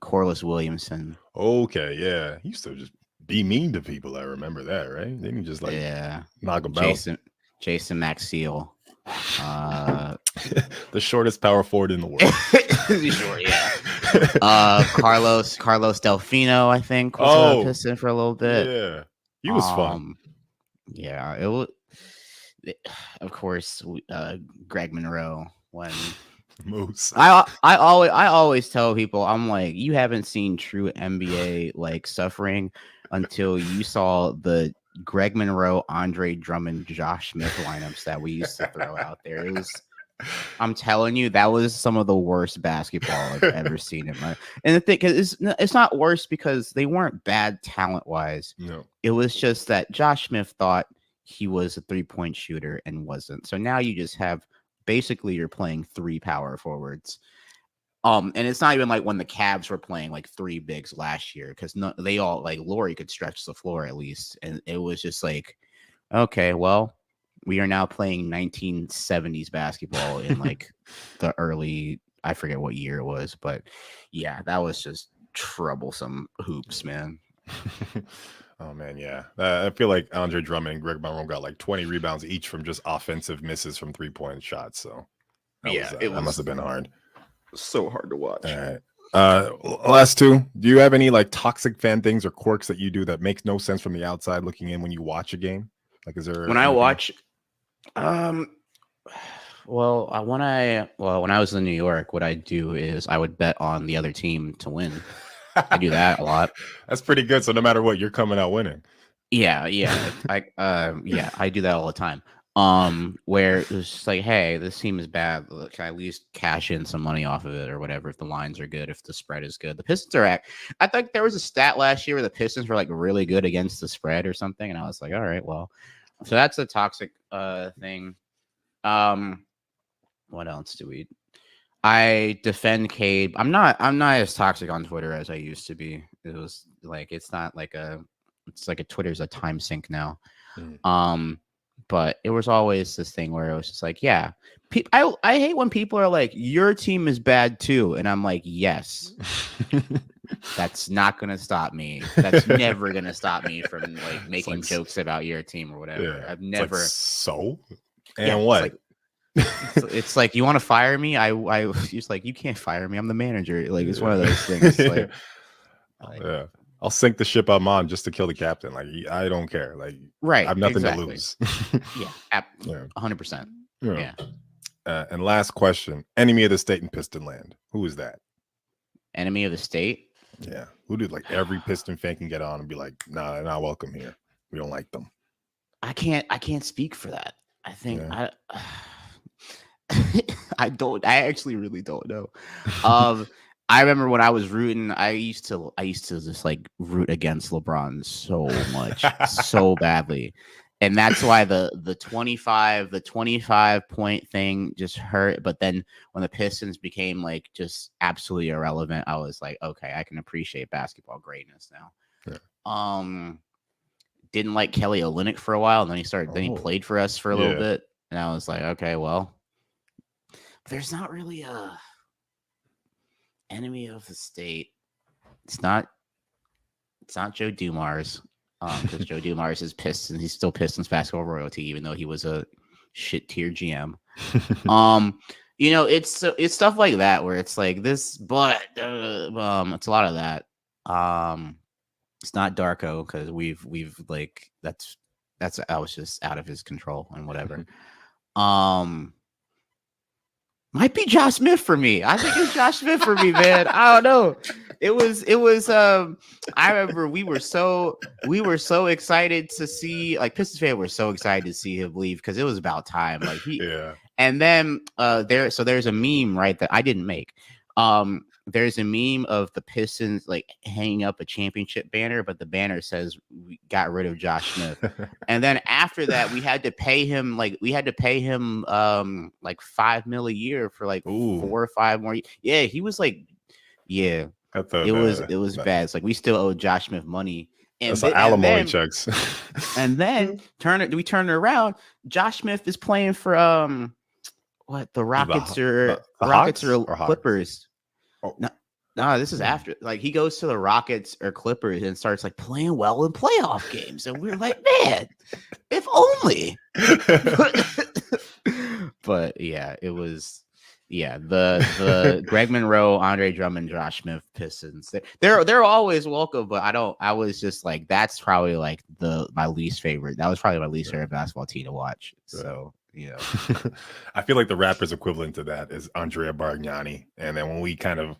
Corliss Williamson. Okay, yeah. He used to just be mean to people. I remember that, right? Didn't he just like Yeah. knock them out? Jason Maxiell. The shortest power forward in the world. Sure, yeah. Carlos Delfino, I think, was a Piston for a little bit. Yeah. He was fun. Yeah, it was. Of course, Greg Monroe. When Moose. I always tell people, I'm like, you haven't seen true NBA like suffering until you saw the Greg Monroe, Andre Drummond, Josh Smith lineups that we used to throw out there. It was, I'm telling you, that was some of the worst basketball I've ever seen in my. And the thing is, it's not worse because they weren't bad talent wise. No, it was just that Josh Smith thought he was a 3-point shooter and wasn't. So now you just have basically you're playing 3 power forwards. And it's not even like when the Cavs were playing like 3 bigs last year, because they all like Laurie could stretch the floor at least. And it was just like, okay, well, we are now playing 1970s basketball in like the early, I forget what year it was, but yeah, that was just troublesome hoops, man. Oh man, yeah. I feel like Andre Drummond and Greg Monroe got like 20 rebounds each from just offensive misses from 3-point shots. So that must have been hard. So hard to watch. All right. Last 2. Do you have any like toxic fan things or quirks that you do that makes no sense from the outside looking in when you watch a game? Like, is there when I watch? When I was in New York, what I do is I would bet on the other team to win. I do that a lot. That's pretty good. So no matter what, you're coming out winning. Yeah. I do that all the time. Where it's just like, hey, this team is bad. Can I at least cash in some money off of it or whatever? If the lines are good, if the spread is good, the Pistons are I think there was a stat last year where the Pistons were like really good against the spread or something, and I was like, all right, well, so that's a toxic thing. What else do we? I defend Cade. I'm not as toxic on Twitter as I used to be. It was like it's like a Twitter's a time sink now. But it was always this thing where it was just like, yeah, I hate when people are like, your team is bad too, and I'm like, yes. That's not gonna stop me. That's never gonna stop me from like making jokes about your team or whatever. Yeah, I've never. What? It's like you want to fire me? I just like, you can't fire me. I'm the manager. Like it's one of those things. Like, yeah, I'll sink the ship I'm on just to kill the captain. Like I don't care. Like right, I have nothing to lose. Yeah, 100%. Yeah. And last question: enemy of the state in Piston land. Who is that? Enemy of the state? Yeah. Who did like every Piston fan can get on and be like, nah, they're not welcome here. We don't like them. I can't speak for that. I think I actually really don't know. I remember when I was rooting, I used to just like root against LeBron so much, so badly. And that's why the 25 point thing just hurt. But then when the Pistons became like just absolutely irrelevant, I was like, okay, I can appreciate basketball greatness now. Yeah. Didn't like Kelly Olynyk for a while, and then he played for us for a little bit, and I was like, okay, well, there's not really a enemy of the state. It's not Joe Dumars. Because Joe Dumars is Pistons. He's still Pistons basketball royalty, even though he was a shit tier GM. It's stuff like that where it's like this, but it's a lot of that. It's not Darko because we've like that's I was just out of his control and whatever. Might be Josh Smith for me. I think it's Josh Smith for me, man. I don't know. It was I remember we were so excited to see, like, Pistons fans were so excited to see him leave because it was about time. Like and then there's a meme, right, that I didn't make. There's a meme of the Pistons like hanging up a championship banner, but the banner says we got rid of Josh Smith. And then after that, we had to pay him like $5 million a year for like 4 or 5 more. Yeah, he was like, yeah, it was bad. It's like we still owe Josh Smith money. And that's like alimony checks. And then we turn it around. Josh Smith is playing for the Rockets or Clippers. Oh, no. No, this is after. Like he goes to the Rockets or Clippers and starts like playing well in playoff games, and we're like, man, if only. But yeah, it was. Yeah, the Greg Monroe, Andre Drummond, Josh Smith Pistons. They're always welcome, but I was just like, that's probably like my least favorite. That was probably my least favorite basketball team to watch. So yeah, I feel like the Raptors equivalent to that is Andrea Bargnani, and then when we kind of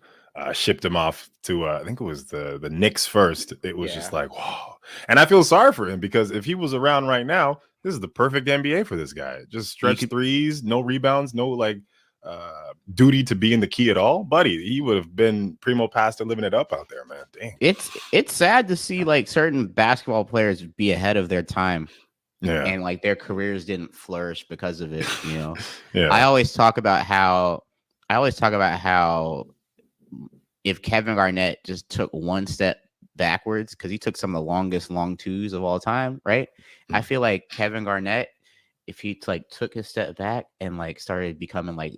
shipped him off to I think it was the Knicks first, it was just like, whoa. And I feel sorry for him because if he was around right now, this is the perfect NBA for this guy. Just stretch threes, no rebounds, no like duty to be in the key at all, buddy. He would have been primo pasta living it up out there, man. Dang. It's sad to see like certain basketball players be ahead of their time. Yeah. And like their careers didn't flourish because of it, you know. Yeah. I always talk about how if Kevin Garnett just took one step backwards, because he took some of the longest long twos of all time, right? I feel like Kevin Garnett, if he like took a step back and like started becoming like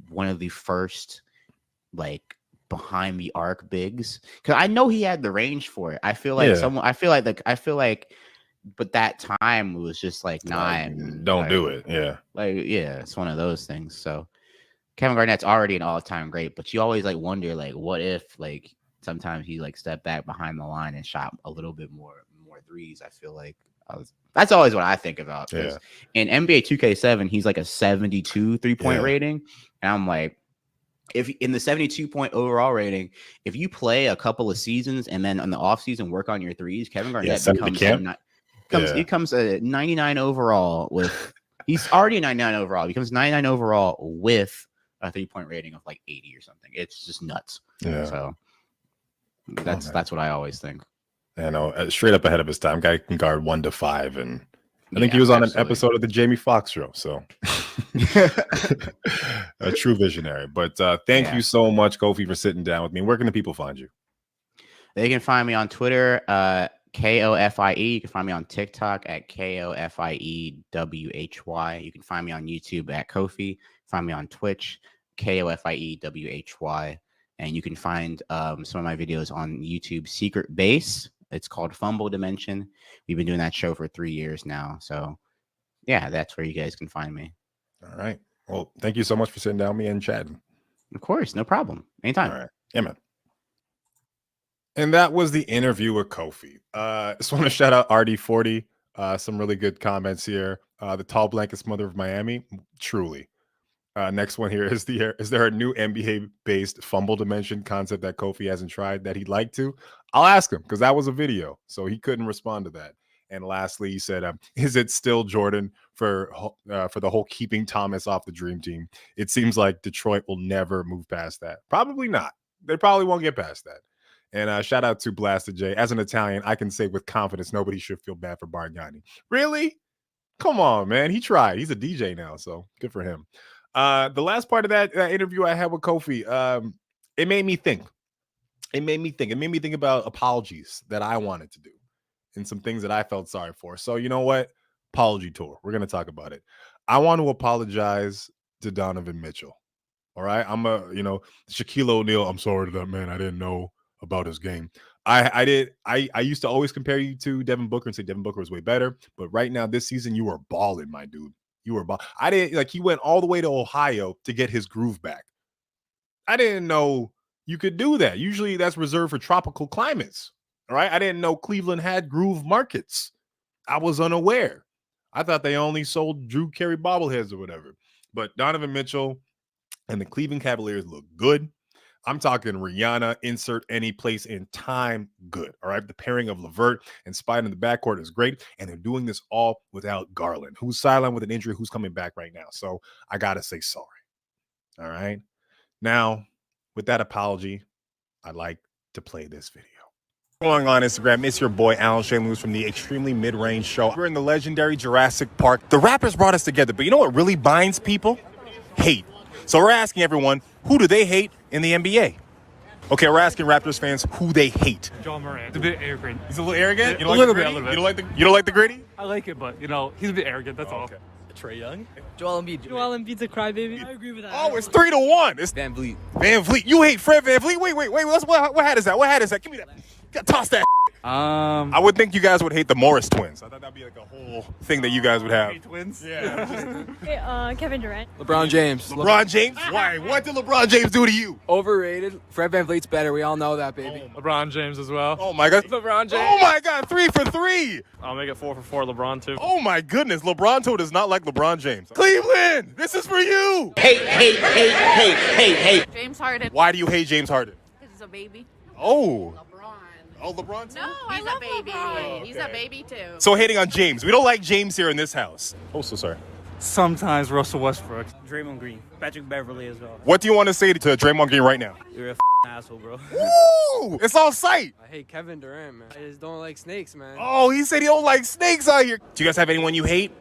one of the first like behind the arc bigs, because I know he had the range for it. I feel like but that time was just like don't do it. Yeah. Like, yeah, it's one of those things. So Kevin Garnett's already an all-time great, but you always like wonder like what if like sometimes he like stepped back behind the line and shot a little bit more threes. I feel like that's always what I think about. Yeah. In NBA 2K7, he's like a 72 3-point rating. And I'm like, if in the 72 point overall rating, if you play a couple of seasons and then on the off season work on your threes, Kevin Garnett becomes a 99 overall with he's already a 99 overall, becomes 99 overall with a 3-point rating of like 80 or something. It's just nuts. Yeah. So that's what I always think. You know, straight up ahead of his time. Guy can guard 1 to 5, and I think he was on an episode of the Jamie Foxx show. So a true visionary. But thank you so much, Kofi, for sitting down with me. Where can the people find you? They can find me on Twitter, KOFIE. You can find me on TikTok at KOFIEWHY. You can find me on YouTube at Kofi. Find me on Twitch, KOFIEWHY. And you can find some of my videos on YouTube, Secret Base. It's called Fumble Dimension. We've been doing that show for 3 years now. So, yeah, that's where you guys can find me. All right. Well, thank you so much for sitting down with me and chatting. Of course. No problem. Anytime. All right. Yeah, man. And that was the interview with Kofi. Just want to shout out RD40. Some really good comments here. The Tall Blankets Mother of Miami. Truly. Next one here is there a new NBA-based Fumble Dimension concept that Kofi hasn't tried that he'd like to? I'll ask him because that was a video, so he couldn't respond to that. And lastly, he said, "Is it still Jordan for the whole keeping Thomas off the Dream Team? It seems like Detroit will never move past that. Probably not. They probably won't get past that." And shout out to Blasted J. As an Italian, I can say with confidence nobody should feel bad for Bargnani. Really? Come on, man. He tried. He's a DJ now, so good for him. The last part of that interview I had with Kofi, it made me think. It made me think about apologies that I wanted to do and some things that I felt sorry for. So you know what? Apology tour. We're going to talk about it. I want to apologize to Donovan Mitchell. All right. Shaquille O'Neal. I'm sorry to that man. I didn't know about his game. I used to always compare you to Devin Booker and say Devin Booker was way better. But right now, this season, you are balling, my dude. You were I didn't like he went all the way to Ohio to get his groove back. I didn't know you could do that. Usually that's reserved for tropical climates. All right. I didn't know Cleveland had groove markets. I was unaware. I thought they only sold Drew Carey bobbleheads or whatever. But Donovan Mitchell and the Cleveland Cavaliers look good. I'm talking Rihanna, insert any place in time, good. All right. The pairing of LeVert and Spider in the backcourt is great. And they're doing this all without Garland, who's sidelined with an injury, who's coming back right now. So I got to say sorry. All right. Now, with that apology, I'd like to play this video. Going on Instagram, it's your boy Alan Shane Lewis from the Extremely Mid-Range Show. We're in the legendary Jurassic Park. The rappers brought us together, but you know what really binds people? Hate. So we're asking everyone, who do they hate in the NBA? Okay, we're asking Raptors fans who they hate. John Moran. He's a bit arrogant. He's a little arrogant? A little bit. You don't like the gritty? I like it, but, he's a bit arrogant. That's all. Okay. Trae Young. Joel Embiid. Joel Embiid's a crybaby. I agree with that. Oh, it's 3-1. It's Van Vliet. Van Vliet. You hate Fred Van Vliet? Wait. What hat is that? What hat is that? Give me that. Toss that. I would think you guys would hate the Morris twins. I thought that'd be like a whole thing that you guys would have. Twins. Yeah. Kevin Durant. LeBron James. LeBron James? Why? What did LeBron James do to you? Overrated. Fred Van Vliet's better. We all know that, baby. LeBron James as well. Oh my God. LeBron James. Oh my God. 3 for 3. I'll make it 4 for 4. LeBron too. Oh my goodness. LeBron does not like LeBron James. Cleveland, this is for you. James Harden. Why do you hate James Harden? Because he's a baby. Oh. Oh, LeBron too? No, he's a baby. LeBron. He's a baby too. So hating on James. We don't like James here in this house. Oh, so sorry. Sometimes Russell Westbrook. Draymond Green. Patrick Beverly as well. What do you want to say to Draymond Green right now? You're a asshole, bro. Woo! It's on sight. I hate Kevin Durant, man. I just don't like snakes, man. Oh, he said he don't like snakes out here. Do you guys have anyone you hate?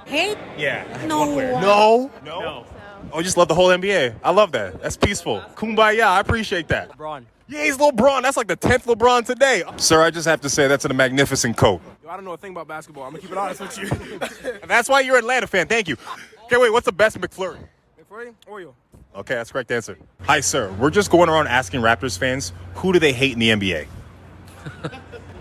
Hate? Yeah. No. No? No. Oh, you just love the whole NBA. I love that. That's peaceful. Kumbaya. I appreciate that. LeBron. Yeah, he's LeBron. That's like the 10th LeBron today. Sir, I just have to say that's a magnificent coat. Yo, I don't know a thing about basketball. I'm going to keep it honest with you. That's why you're an Atlanta fan. Thank you. Okay, wait. What's the best McFlurry? McFlurry? Oreo. Okay, that's the correct answer. Hi, sir. We're just going around asking Raptors fans, who do they hate in the NBA?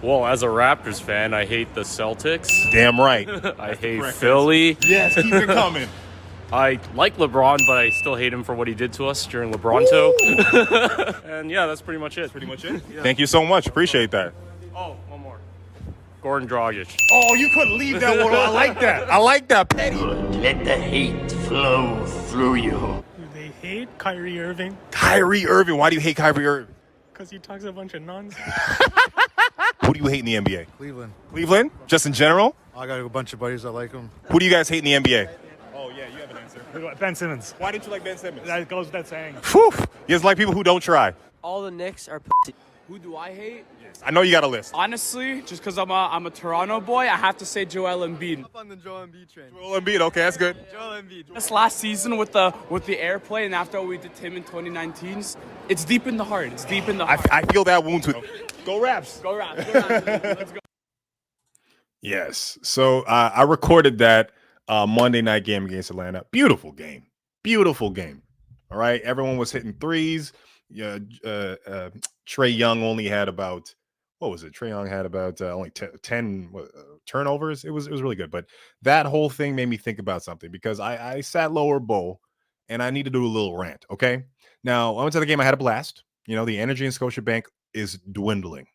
Well, as a Raptors fan, I hate the Celtics. Damn right. I hate Philly. Yes, keep it coming. I like LeBron, but I still hate him for what he did to us during LeBronto. And yeah, that's pretty much it. Pretty much it? Yeah. Thank you so much. Appreciate that. Oh, one more. Gordon Dragic. Oh, you couldn't leave that one. I like that. I like that. Petty. Let the hate flow through you. They hate Kyrie Irving Kyrie Irving. Why do you hate Kyrie Irving? because he talks a bunch of nonsense. Who do you hate in the NBA? Cleveland. Cleveland? Just in general? I got a bunch of buddies that like them. Who do you guys hate in the NBA? Oh, yeah, you have an answer. Ben Simmons. Why didn't you like Ben Simmons? That goes without saying. Whew. You guys like people who don't try. All the Knicks are Who do I hate? I know you got a list. Honestly, just because I'm a Toronto boy, I have to say Joel Embiid. Up on the Joel Embiid train. Joel Embiid, okay, that's good. Joel Embiid. This last season with the airplay and after we did Tim in 2019, it's deep in the heart. It's deep in the heart. I feel that wound too. Go Raps. Go Raps. Go Raps. Let's go. Yes. So I recorded that Monday night game against Atlanta. Beautiful game. Beautiful game. All right. Everyone was hitting threes. Yeah. Trae Young only had about, what was it? Trae Young had about only 10 turnovers. It was really good. But that whole thing made me think about something because I sat lower bowl and I need to do a little rant. Okay. Now, I went to the game. I had a blast. You know, the energy in Scotiabank is dwindling.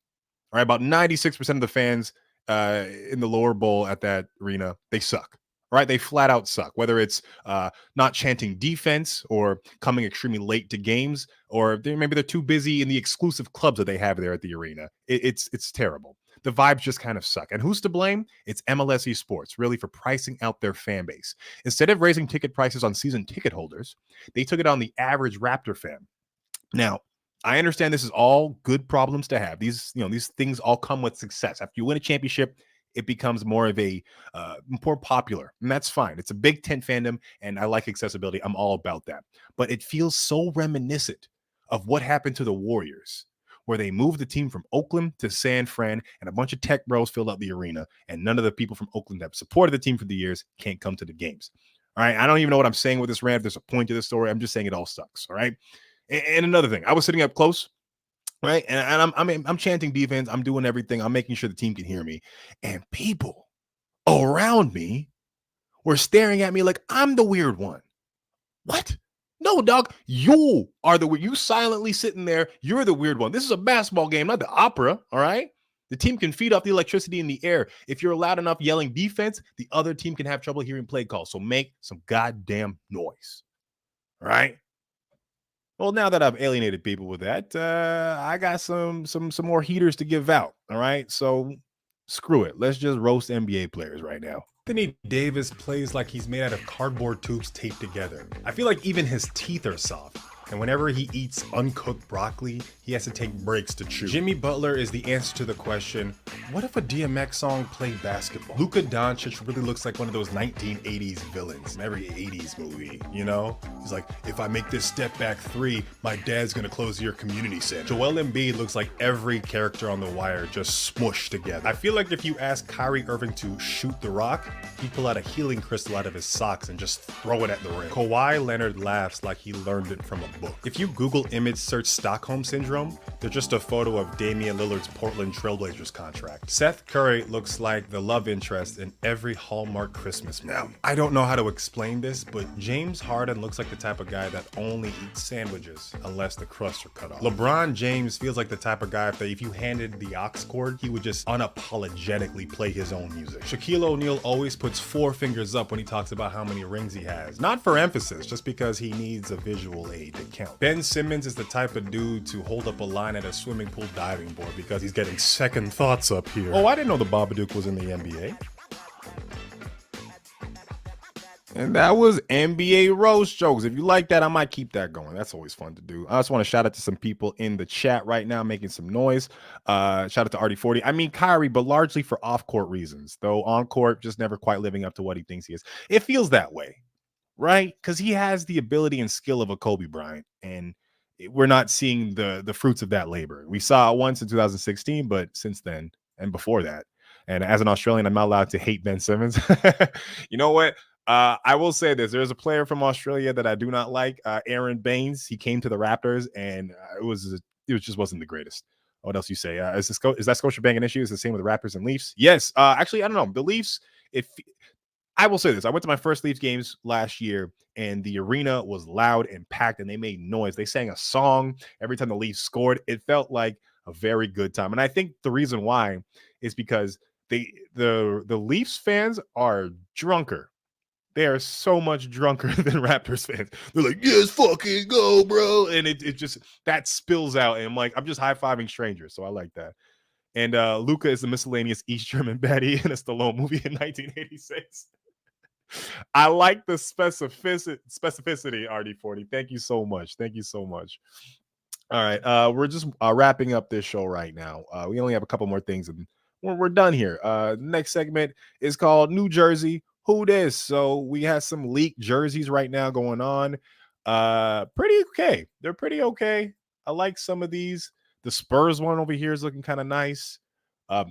All right. About 96% of the fans in the lower bowl at that arena, they suck. Right? They flat out suck, whether it's not chanting defense or coming extremely late to games, or maybe they're too busy in the exclusive clubs that they have there at the arena. It's terrible. The vibes just kind of suck. And who's to blame? It's MLS Esports, really, for pricing out their fan base. Instead of raising ticket prices on season ticket holders, they took it on the average Raptor fan. Now, I understand this is all good problems to have. These things all come with success. After you win a championship, it becomes more of a more popular, and that's fine. It's a big tent fandom, and I like accessibility. I'm all about that. But it feels so reminiscent of what happened to the Warriors, where they moved the team from Oakland to San Fran, and a bunch of tech bros filled out the arena, and none of the people from Oakland that have supported the team for the years can't come to the games. All right, I don't even know what I'm saying with this rant. If there's a point to this story, I'm just saying it all sucks. All right, and another thing, I was sitting up close. Right. And I'm chanting defense. I'm doing everything. I'm making sure the team can hear me. And people around me were staring at me like I'm the weird one. What? No, dog. You are the weird. You silently sitting there. You're the weird one. This is a basketball game, not the opera. All right. The team can feed off the electricity in the air. If you're loud enough yelling defense, the other team can have trouble hearing play calls. So make some goddamn noise. All right. Well, now that I've alienated people with that, I got some more heaters to give out. All right, so screw it. Let's just roast NBA players right now. Anthony Davis plays like he's made out of cardboard tubes taped together. I feel like even his teeth are soft. and whenever he eats uncooked broccoli, he has to take breaks to chew. Jimmy Butler is the answer to the question, what if a DMX song played basketball? Luka Doncic really looks like one of those 1980s villains in every 80s movie, you know? He's like, if I make this step back three, my dad's gonna close your community center. Joel Embiid looks like every character on The Wire just smushed together. I feel like if you ask Kyrie Irving to shoot the rock, he'd pull out a healing crystal out of his socks and just throw it at the rim. Kawhi Leonard laughs like he learned it from a book. If you Google image search Stockholm Syndrome, they're just a photo of Damian Lillard's Portland Trailblazers contract. Seth Curry looks like the love interest in every Hallmark Christmas movie. Now, I don't know how to explain this, but James Harden looks like the type of guy that only eats sandwiches unless the crusts are cut off. LeBron James feels like the type of guy that if you handed the aux cord, he would just unapologetically play his own music. Shaquille O'Neal always puts 4 fingers up when he talks about how many rings he has. Not for emphasis, just because he needs a visual aid to count. Ben Simmons is the type of dude to hold up a line at a swimming pool diving board because he's getting second thoughts up here. Oh, I didn't know the Babadook was in the NBA. And that was NBA roast jokes. If you like that, I might keep that going. That's always fun to do. I just want to shout out to some people in the chat right now making some noise. Shout out to RD40. I mean Kyrie, but largely for off-court reasons. Though on-court, just never quite living up to what he thinks he is. It feels that way, right? Because he has the ability and skill of a Kobe Bryant. And we're not seeing the fruits of that labor. We saw it once in 2016, but since then and before that. And as an Australian, I'm not allowed to hate Ben Simmons. You know what? I will say this. There's a player from Australia that I do not like, Aaron Baines. He came to the Raptors, and it just wasn't the greatest. What else you say? Is that Scotiabank an issue? Is it the same with the Raptors and Leafs? Yes. Actually, I don't know. The Leafs, I will say this. I went to my first Leafs games last year, and the arena was loud and packed, and they made noise. They sang a song every time the Leafs scored. It felt like a very good time. And I think the reason why is because the Leafs fans are drunker. They are so much drunker than Raptors fans. They're like, yes, fucking go, bro. And it just, that spills out. And I'm just high-fiving strangers. So I like that. And Luca is the miscellaneous East German baddie in a Stallone movie in 1986. I like the specificity, RD40. Thank you so much. Thank you so much. All right. We're just wrapping up this show right now. We only have a couple more things and we're done here. Next segment is called New Jersey. Who this? So we have some leaked jerseys right now going on. Pretty okay. They're pretty okay. I like some of these. The Spurs one over here is looking kind of nice.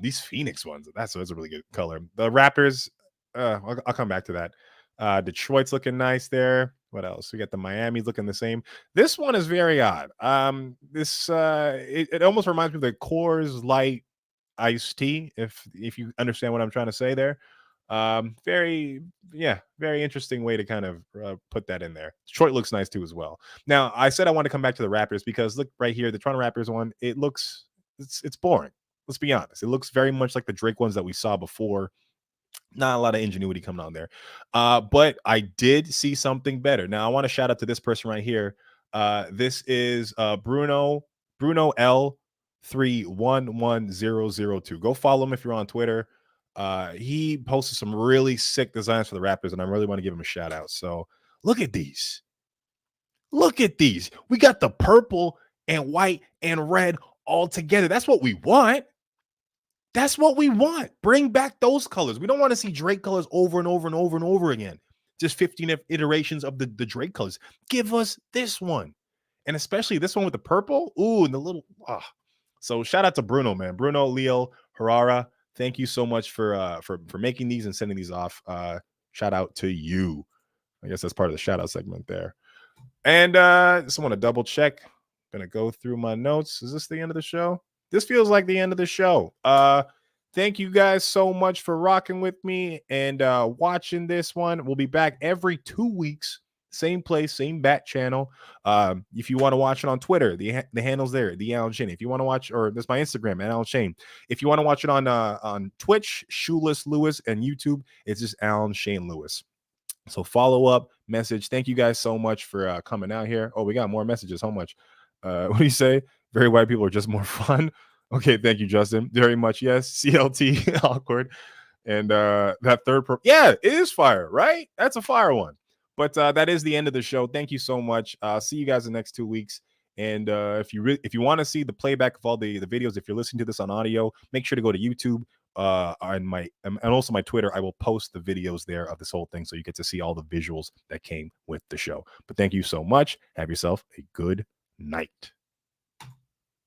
These Phoenix ones, that's a really good color. The Raptors, I'll come back to that. Detroit's looking nice there. What else? We got the Miami's looking the same. This one is very odd. It almost reminds me of the Coors Light iced tea, if you understand what I'm trying to say there. Very interesting way to kind of put that in there. Detroit looks nice too as well. Now, I said I want to come back to the Raptors because look right here, the Toronto Raptors one, it's boring. Let's be honest. It looks very much like the Drake ones that we saw before. Not a lot of ingenuity coming on there. But I did see something better. Now, I want to shout out to this person right here. This is Bruno L 311002. Go follow him if you're on Twitter. He posted some really sick designs for the Raptors, and I really want to give him a shout out. So look at these. Look at these. We got the purple and white and red all together. That's what we want. That's what we want. Bring back those colors. We don't want to see Drake colors over and over and over and over again. Just 15 iterations of the Drake colors. Give us this one. And especially this one with the purple. Ooh, and the little So shout out to Bruno, man. Bruno, Leo, Herrera. Thank you so much for making these and sending these off. Shout out to you. I guess that's part of the shout out segment there. And just want to double check. Gonna go through my notes. Is this the end of the show? This feels like the end of the show. Thank you guys so much for rocking with me and watching this one. We'll be back every 2 weeks. Same place, same bat channel. If you want to watch it on Twitter, the handle's there, the Alan Shane. If you want to watch, or there's my Instagram, Alan Shane. If you want to watch it on Twitch, Shoeless Lewis, and YouTube, it's just Alan Shane Lewis. So follow up, message. Thank you guys so much for coming out here. Oh, we got more messages. How much? What do you say? Very white people are just more fun. Okay, thank you, Justin. Very much. Yes, CLT awkward. And that third, yeah, it is fire, right? That's a fire one. But that is the end of the show. Thank you so much. See you guys in the next 2 weeks. And if you want to see the playback of all the videos, if you're listening to this on audio, make sure to go to YouTube and also my Twitter. I will post the videos there of this whole thing, so you get to see all the visuals that came with the show. But thank you so much. Have yourself a good night.